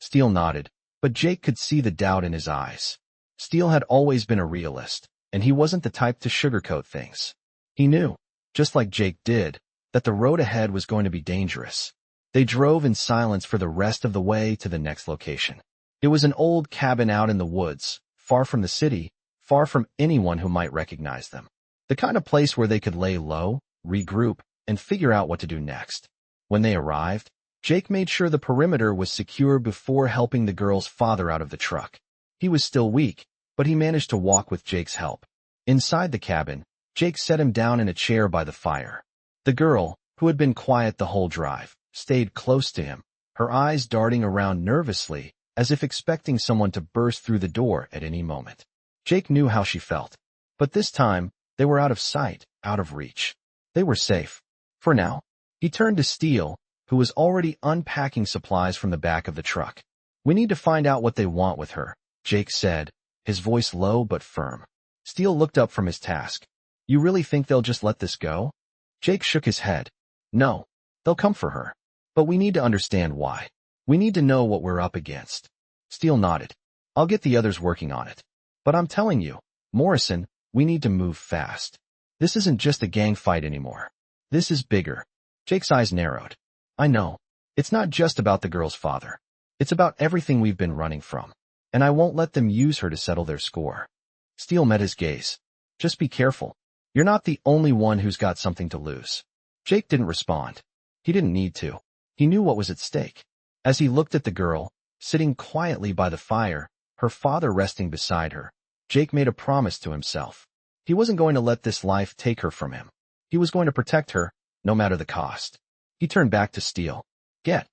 Steele nodded, but Jake could see the doubt in his eyes. Steele had always been a realist, and he wasn't the type to sugarcoat things. He knew, just like Jake did, that the road ahead was going to be dangerous. They drove in silence for the rest of the way to the next location. It was an old cabin out in the woods, far from the city, far from anyone who might recognize them. The kind of place where they could lay low, regroup, and figure out what to do next. When they arrived, Jake made sure the perimeter was secure before helping the girl's father out of the truck. He was still weak, but he managed to walk with Jake's help. Inside the cabin, Jake set him down in a chair by the fire. The girl, who had been quiet the whole drive, stayed close to him, her eyes darting around nervously, as if expecting someone to burst through the door at any moment. Jake knew how she felt. But this time, they were out of sight, out of reach. They were safe. For now. He turned to Steele, who was already unpacking supplies from the back of the truck. "We need to find out what they want with her," Jake said, his voice low but firm. Steele looked up from his task. "You really think they'll just let this go?" Jake shook his head. "No. They'll come for her. But we need to understand why. We need to know what we're up against." Steele nodded. "I'll get the others working on it. But I'm telling you, Morrison, we need to move fast. This isn't just a gang fight anymore. This is bigger." Jake's eyes narrowed. "I know. It's not just about the girl's father. It's about everything we've been running from. And I won't let them use her to settle their score." Steele met his gaze. "Just be careful. You're not the only one who's got something to lose." Jake didn't respond. He didn't need to. He knew what was at stake. As he looked at the girl, sitting quietly by the fire, her father resting beside her, Jake made a promise to himself. He wasn't going to let this life take her from him. He was going to protect her, no matter the cost. He turned back to Steele. "Get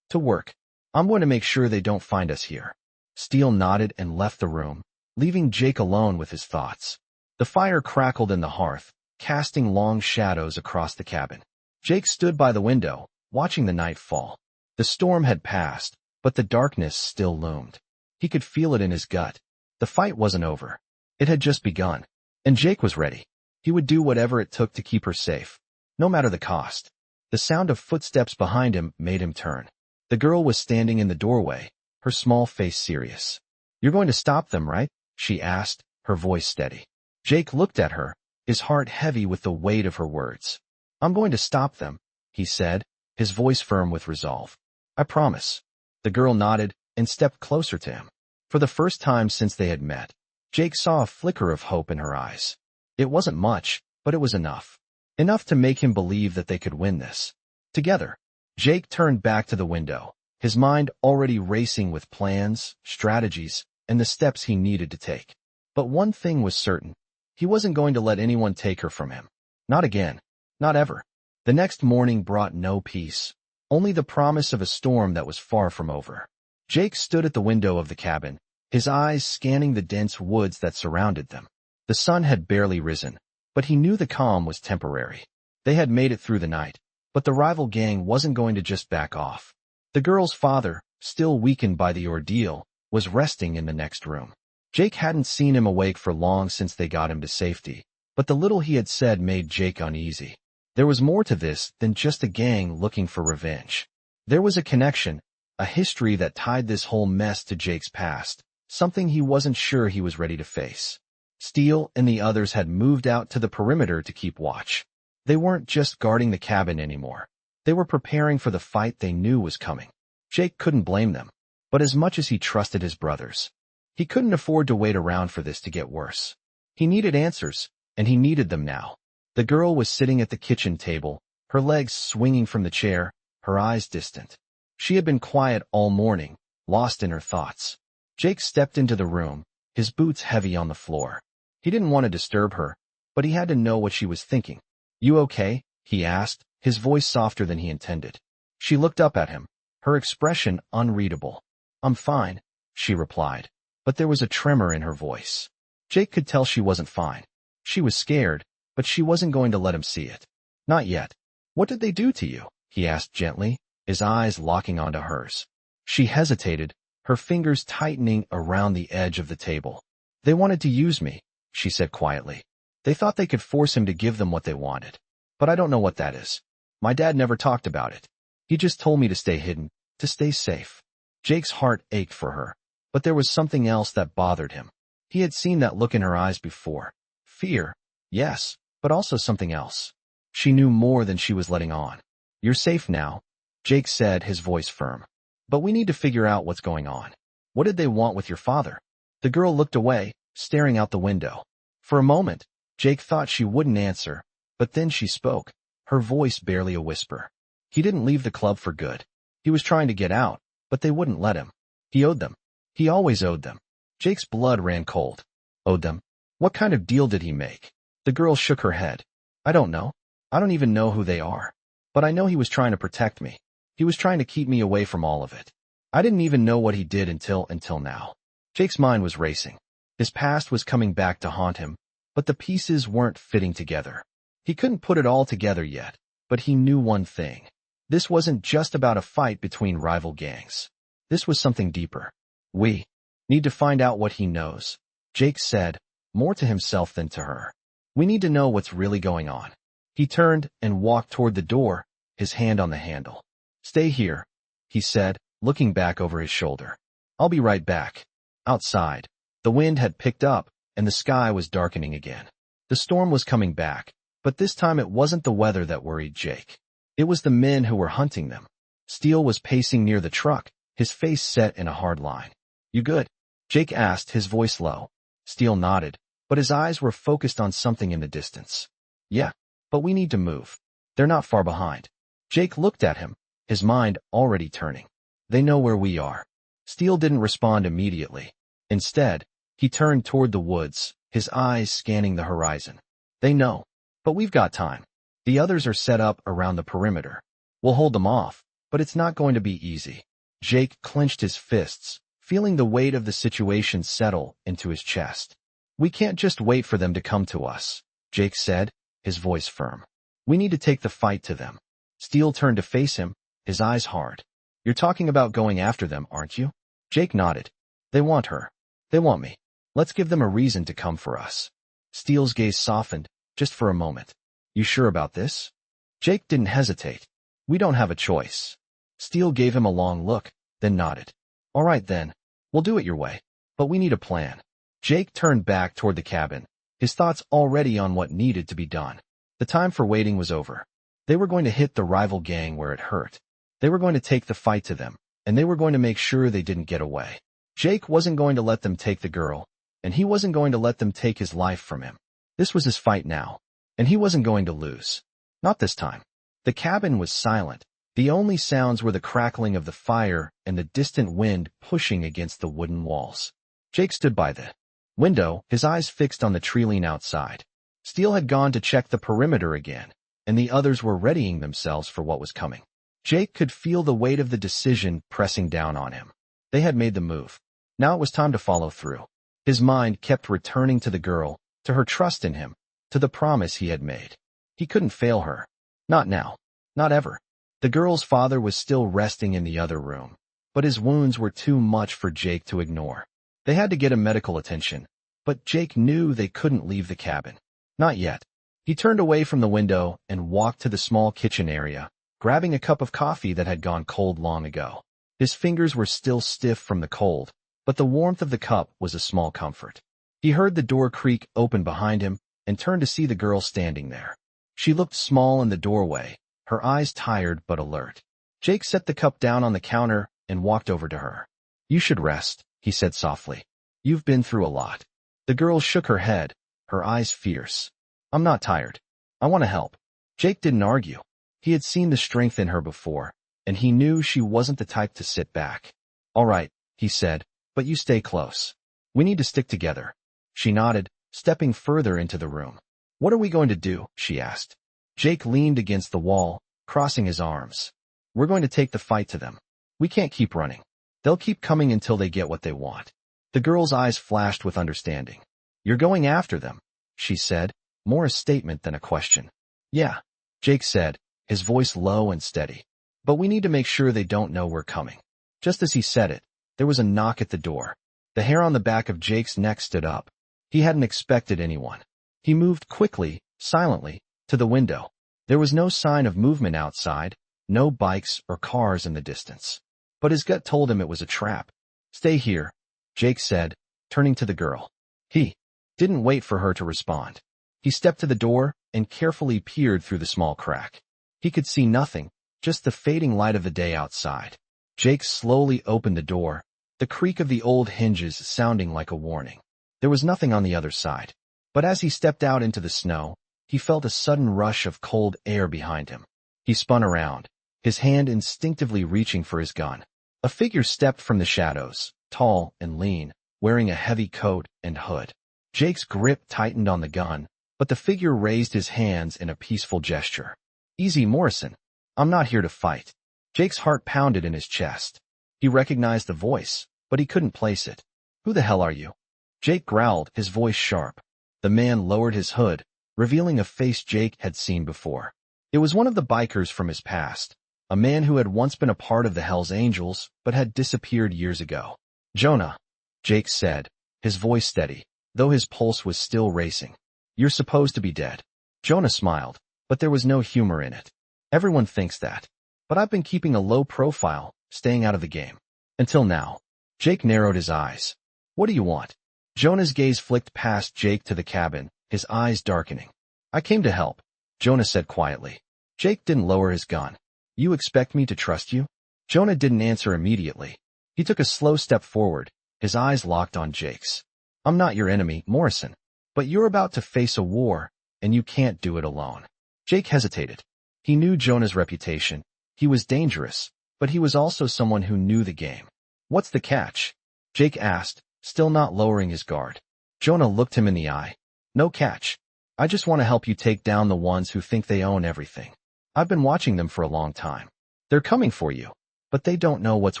to work. I'm going to make sure they don't find us here." Steele nodded and left the room, leaving Jake alone with his thoughts. The fire crackled in the hearth, casting long shadows across the cabin. Jake stood by the window, watching the night fall. The storm had passed, but the darkness still loomed. He could feel it in his gut. The fight wasn't over. It had just begun. And Jake was ready. He would do whatever it took to keep her safe, no matter the cost. The sound of footsteps behind him made him turn. The girl was standing in the doorway, her small face serious. "You're going to stop them, right?" she asked, her voice steady. Jake looked at her, his heart heavy with the weight of her words. "I'm going to stop them," he said, his voice firm with resolve. "I promise." The girl nodded and stepped closer to him. For the first time since they had met, Jake saw a flicker of hope in her eyes. It wasn't much, but it was enough. Enough to make him believe that they could win this. Together, Jake turned back to the window, his mind already racing with plans, strategies, and the steps he needed to take. But one thing was certain. He wasn't going to let anyone take her from him. Not again. Not ever. The next morning brought no peace, only the promise of a storm that was far from over. Jake stood at the window of the cabin, his eyes scanning the dense woods that surrounded them. The sun had barely risen, but he knew the calm was temporary. They had made it through the night, but the rival gang wasn't going to just back off. The girl's father, still weakened by the ordeal, was resting in the next room. Jake hadn't seen him awake for long since they got him to safety, but the little he had said made Jake uneasy. There was more to this than just a gang looking for revenge. There was a connection, a history that tied this whole mess to Jake's past, something he wasn't sure he was ready to face. Steele and the others had moved out to the perimeter to keep watch. They weren't just guarding the cabin anymore. They were preparing for the fight they knew was coming. Jake couldn't blame them, but as much as he trusted his brothers, he couldn't afford to wait around for this to get worse. He needed answers, and he needed them now. The girl was sitting at the kitchen table, her legs swinging from the chair, her eyes distant. She had been quiet all morning, lost in her thoughts. Jake stepped into the room, his boots heavy on the floor. He didn't want to disturb her, but he had to know what she was thinking. "You okay?" he asked, his voice softer than he intended. She looked up at him, her expression unreadable. "I'm fine," she replied, but there was a tremor in her voice. Jake could tell she wasn't fine. She was scared, but she wasn't going to let him see it. Not yet. What did they do to you? He asked gently, his eyes locking onto hers. She hesitated, her fingers tightening around the edge of the table. They wanted to use me, she said quietly. They thought they could force him to give them what they wanted. But I don't know what that is. My dad never talked about it. He just told me to stay hidden, to stay safe. Jake's heart ached for her, but there was something else that bothered him. He had seen that look in her eyes before. Fear, yes, but also something else. She knew more than she was letting on. You're safe now, Jake said, his voice firm. But we need to figure out what's going on. What did they want with your father? The girl looked away, staring out the window. For a moment, Jake thought she wouldn't answer, but then she spoke, her voice barely a whisper. He didn't leave the club for good. He was trying to get out, but they wouldn't let him. He owed them. He always owed them. Jake's blood ran cold. Owed them? What kind of deal did he make? The girl shook her head. I don't know. I don't even know who they are. But I know he was trying to protect me. He was trying to keep me away from all of it. I didn't even know what he did until now. Jake's mind was racing. His past was coming back to haunt him, but the pieces weren't fitting together. He couldn't put it all together yet, but he knew one thing. This wasn't just about a fight between rival gangs. This was something deeper. We need to find out what he knows, Jake said, more to himself than to her. We need to know what's really going on. He turned and walked toward the door, his hand on the handle. Stay here, he said, looking back over his shoulder. I'll be right back. Outside, the wind had picked up, and the sky was darkening again. The storm was coming back, but this time it wasn't the weather that worried Jake. It was the men who were hunting them. Steele was pacing near the truck, his face set in a hard line. You good? Jake asked, his voice low. Steele nodded, but his eyes were focused on something in the distance. Yeah, but we need to move. They're not far behind. Jake looked at him, his mind already turning. They know where we are. Steele didn't respond immediately. Instead, he turned toward the woods, his eyes scanning the horizon. They know. But we've got time. The others are set up around the perimeter. We'll hold them off, but it's not going to be easy. Jake clenched his fists, feeling the weight of the situation settle into his chest. We can't just wait for them to come to us, Jake said, his voice firm. We need to take the fight to them. Steele turned to face him, his eyes hard. You're talking about going after them, aren't you? Jake nodded. They want her. They want me. Let's give them a reason to come for us. Steele's gaze softened, just for a moment. You sure about this? Jake didn't hesitate. We don't have a choice. Steele gave him a long look, then nodded. All right then. We'll do it your way. But we need a plan. Jake turned back toward the cabin, his thoughts already on what needed to be done. The time for waiting was over. They were going to hit the rival gang where it hurt. They were going to take the fight to them, and they were going to make sure they didn't get away. Jake wasn't going to let them take the girl, and he wasn't going to let them take his life from him. This was his fight now, and he wasn't going to lose. Not this time. The cabin was silent. The only sounds were the crackling of the fire and the distant wind pushing against the wooden walls. Jake stood by the window, his eyes fixed on the tree-line outside. Steele had gone to check the perimeter again, and the others were readying themselves for what was coming. Jake could feel the weight of the decision pressing down on him. They had made the move. Now it was time to follow through. His mind kept returning to the girl, to her trust in him, to the promise he had made. He couldn't fail her. Not now. Not ever. The girl's father was still resting in the other room, but his wounds were too much for Jake to ignore. They had to get him medical attention, but Jake knew they couldn't leave the cabin. Not yet. He turned away from the window and walked to the small kitchen area, grabbing a cup of coffee that had gone cold long ago. His fingers were still stiff from the cold, but the warmth of the cup was a small comfort. He heard the door creak open behind him and turned to see the girl standing there. She looked small in the doorway, her eyes tired but alert. Jake set the cup down on the counter and walked over to her. You should rest, he said softly. You've been through a lot. The girl shook her head, her eyes fierce. I'm not tired. I want to help. Jake didn't argue. He had seen the strength in her before, and he knew she wasn't the type to sit back. All right, he said, but you stay close. We need to stick together. She nodded, stepping further into the room. What are we going to do? She asked. Jake leaned against the wall, crossing his arms. We're going to take the fight to them. We can't keep running. They'll keep coming until they get what they want. The girl's eyes flashed with understanding. You're going after them, she said, more a statement than a question. Yeah, Jake said, his voice low and steady. But we need to make sure they don't know we're coming. Just as he said it, there was a knock at the door. The hair on the back of Jake's neck stood up. He hadn't expected anyone. He moved quickly, silently, to the window. There was no sign of movement outside, no bikes or cars in the distance. But his gut told him it was a trap. Stay here, Jake said, turning to the girl. He didn't wait for her to respond. He stepped to the door and carefully peered through the small crack. He could see nothing, just the fading light of the day outside. Jake slowly opened the door, the creak of the old hinges sounding like a warning. There was nothing on the other side. But as he stepped out into the snow, he felt a sudden rush of cold air behind him. He spun around, his hand instinctively reaching for his gun. A figure stepped from the shadows, tall and lean, wearing a heavy coat and hood. Jake's grip tightened on the gun, but the figure raised his hands in a peaceful gesture. Easy, Morrison. I'm not here to fight. Jake's heart pounded in his chest. He recognized the voice, but he couldn't place it. Who the hell are you? Jake growled, his voice sharp. The man lowered his hood, revealing a face Jake had seen before. It was one of the bikers from his past, a man who had once been a part of the Hells Angels but had disappeared years ago. Jonah, Jake said, his voice steady, though his pulse was still racing. You're supposed to be dead. Jonah smiled, but there was no humor in it. Everyone thinks that. But I've been keeping a low profile, staying out of the game. Until now. Jake narrowed his eyes. What do you want? Jonah's gaze flicked past Jake to the cabin, his eyes darkening. I came to help, Jonah said quietly. Jake didn't lower his gun. You expect me to trust you? Jonah didn't answer immediately. He took a slow step forward, his eyes locked on Jake's. I'm not your enemy, Morrison. But you're about to face a war, and you can't do it alone. Jake hesitated. He knew Jonah's reputation. He was dangerous, but he was also someone who knew the game. What's the catch? Jake asked, still not lowering his guard. Jonah looked him in the eye. No catch. I just want to help you take down the ones who think they own everything. I've been watching them for a long time. They're coming for you, but they don't know what's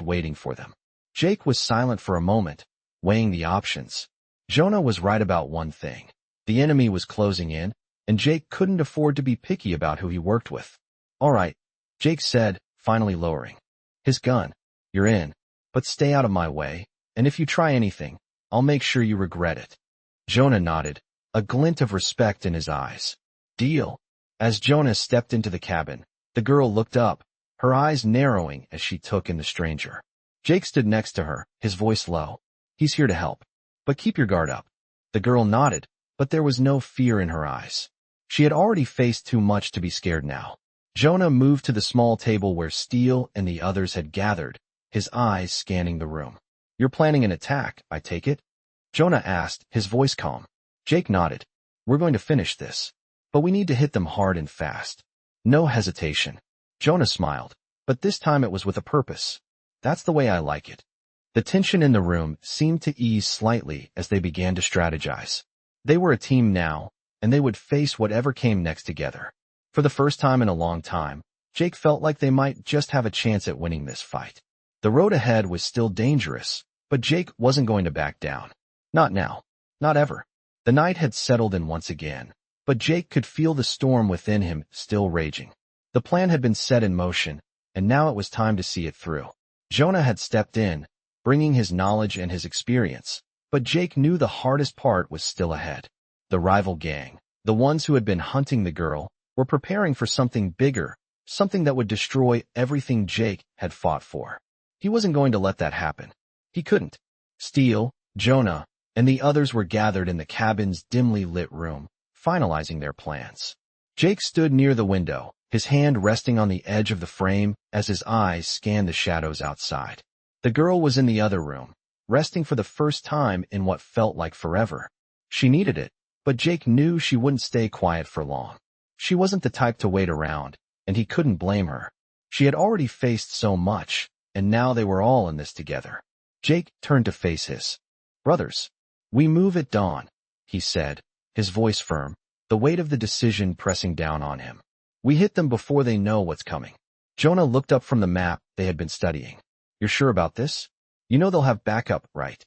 waiting for them. Jake was silent for a moment, weighing the options. Jonah was right about one thing. The enemy was closing in, and Jake couldn't afford to be picky about who he worked with. All right, Jake said, finally lowering his gun. You're in, but stay out of my way, and if you try anything, I'll make sure you regret it. Jonah nodded, a glint of respect in his eyes. Deal. As Jonah stepped into the cabin, the girl looked up, her eyes narrowing as she took in the stranger. Jake stood next to her, his voice low. He's here to help. But keep your guard up. The girl nodded, but there was no fear in her eyes. She had already faced too much to be scared now. Jonah moved to the small table where Steele and the others had gathered, his eyes scanning the room. You're planning an attack, I take it? Jonah asked, his voice calm. Jake nodded. We're going to finish this. But we need to hit them hard and fast. No hesitation. Jonah smiled, but this time it was with a purpose. That's the way I like it. The tension in the room seemed to ease slightly as they began to strategize. They were a team now, and they would face whatever came next together. For the first time in a long time, Jake felt like they might just have a chance at winning this fight. The road ahead was still dangerous, but Jake wasn't going to back down. Not now. Not ever. The night had settled in once again, but Jake could feel the storm within him still raging. The plan had been set in motion, and now it was time to see it through. Jonah had stepped in, bringing his knowledge and his experience, but Jake knew the hardest part was still ahead. The rival gang, the ones who had been hunting the girl, were preparing for something bigger, something that would destroy everything Jake had fought for. He wasn't going to let that happen. He couldn't. Steele, Jonah, and the others were gathered in the cabin's dimly lit room, finalizing their plans. Jake stood near the window, his hand resting on the edge of the frame as his eyes scanned the shadows outside. The girl was in the other room, resting for the first time in what felt like forever. She needed it, but Jake knew she wouldn't stay quiet for long. She wasn't the type to wait around, and he couldn't blame her. She had already faced so much, and now they were all in this together. Jake turned to face his brothers. We move at dawn, he said, his voice firm, the weight of the decision pressing down on him. We hit them before they know what's coming. Jonah looked up from the map they had been studying. You're sure about this? You know they'll have backup, right?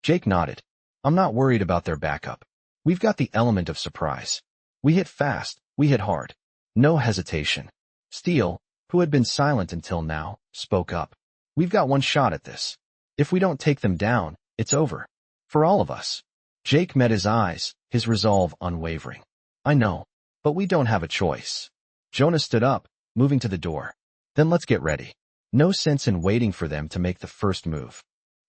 Jake nodded. I'm not worried about their backup. We've got the element of surprise. We hit fast, we hit hard. No hesitation. Steele, who had been silent until now, spoke up. We've got one shot at this. If we don't take them down, it's over. For all of us. Jake met his eyes, his resolve unwavering. I know, but we don't have a choice. Jonah stood up, moving to the door. Then let's get ready. No sense in waiting for them to make the first move.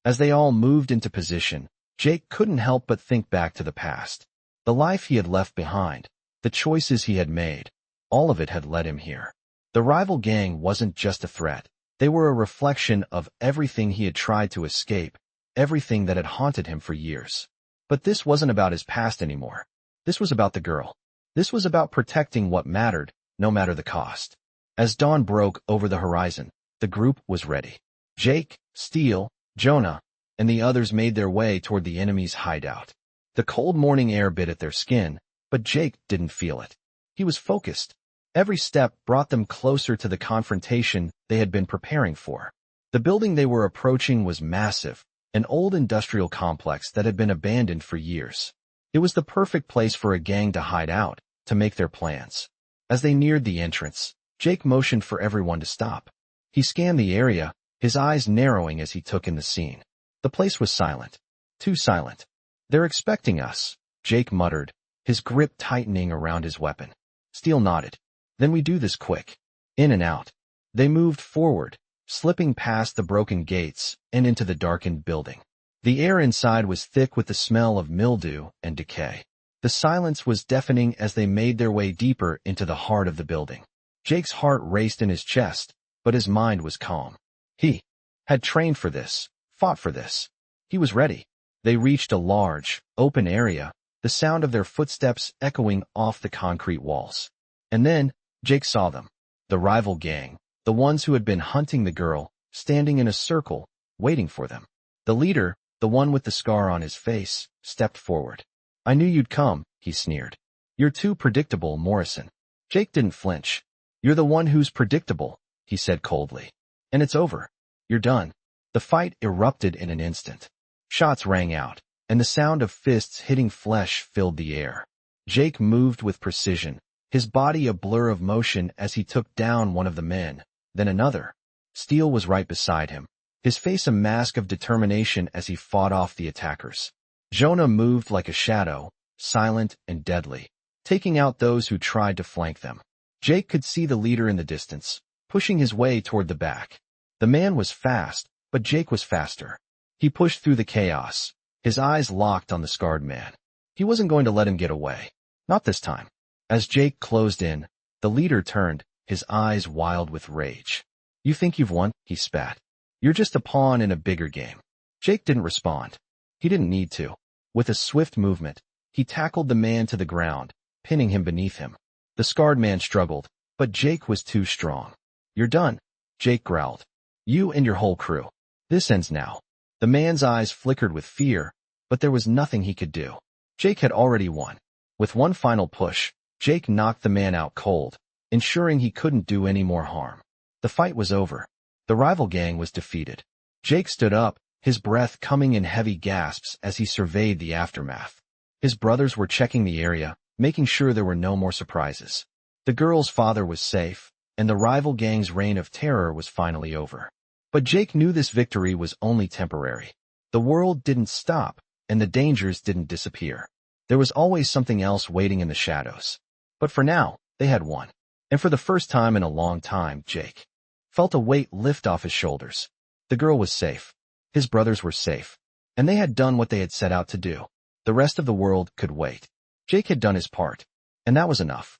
As they all moved into position, Jake couldn't help but think back to the past. The life he had left behind, the choices he had made, all of it had led him here. The rival gang wasn't just a threat. They were a reflection of everything he had tried to escape, everything that had haunted him for years. But this wasn't about his past anymore. This was about the girl. This was about protecting what mattered, no matter the cost. As dawn broke over the horizon, the group was ready. Jake, Steele, Jonah, and the others made their way toward the enemy's hideout. The cold morning air bit at their skin, but Jake didn't feel it. He was focused. Every step brought them closer to the confrontation they had been preparing for. The building they were approaching was massive, an old industrial complex that had been abandoned for years. It was the perfect place for a gang to hide out, to make their plans. As they neared the entrance, Jake motioned for everyone to stop. He scanned the area, his eyes narrowing as he took in the scene. The place was silent. Too silent. They're expecting us, Jake muttered, his grip tightening around his weapon. Steele nodded. Then we do this quick. In and out. They moved forward, slipping past the broken gates and into the darkened building. The air inside was thick with the smell of mildew and decay. The silence was deafening as they made their way deeper into the heart of the building. Jake's heart raced in his chest, but his mind was calm. He had trained for this, fought for this. He was ready. They reached a large, open area, the sound of their footsteps echoing off the concrete walls. And then, Jake saw them. The rival gang, the ones who had been hunting the girl, standing in a circle, waiting for them. The leader, the one with the scar on his face, stepped forward. I knew you'd come, he sneered. You're too predictable, Morrison. Jake didn't flinch. You're the one who's predictable, he said coldly. And it's over. You're done. The fight erupted in an instant. Shots rang out, and the sound of fists hitting flesh filled the air. Jake moved with precision, his body a blur of motion as he took down one of the men, then another. Steele was right beside him, his face a mask of determination as he fought off the attackers. Jonah moved like a shadow, silent and deadly, taking out those who tried to flank them. Jake could see the leader in the distance, pushing his way toward the back. The man was fast, but Jake was faster. He pushed through the chaos, his eyes locked on the scarred man. He wasn't going to let him get away. Not this time. As Jake closed in, the leader turned, his eyes wild with rage. You think you've won? He spat. You're just a pawn in a bigger game. Jake didn't respond. He didn't need to. With a swift movement, he tackled the man to the ground, pinning him beneath him. The scarred man struggled, but Jake was too strong. You're done, Jake growled. You and your whole crew. This ends now. The man's eyes flickered with fear, but there was nothing he could do. Jake had already won. With one final push, Jake knocked the man out cold, ensuring he couldn't do any more harm. The fight was over. The rival gang was defeated. Jake stood up, his breath coming in heavy gasps as he surveyed the aftermath. His brothers were checking the area, making sure there were no more surprises. The girl's father was safe, and the rival gang's reign of terror was finally over. But Jake knew this victory was only temporary. The world didn't stop, and the dangers didn't disappear. There was always something else waiting in the shadows. But for now, they had won. And for the first time in a long time, Jake felt a weight lift off his shoulders. The girl was safe. His brothers were safe. And they had done what they had set out to do. The rest of the world could wait. Jake had done his part. And that was enough.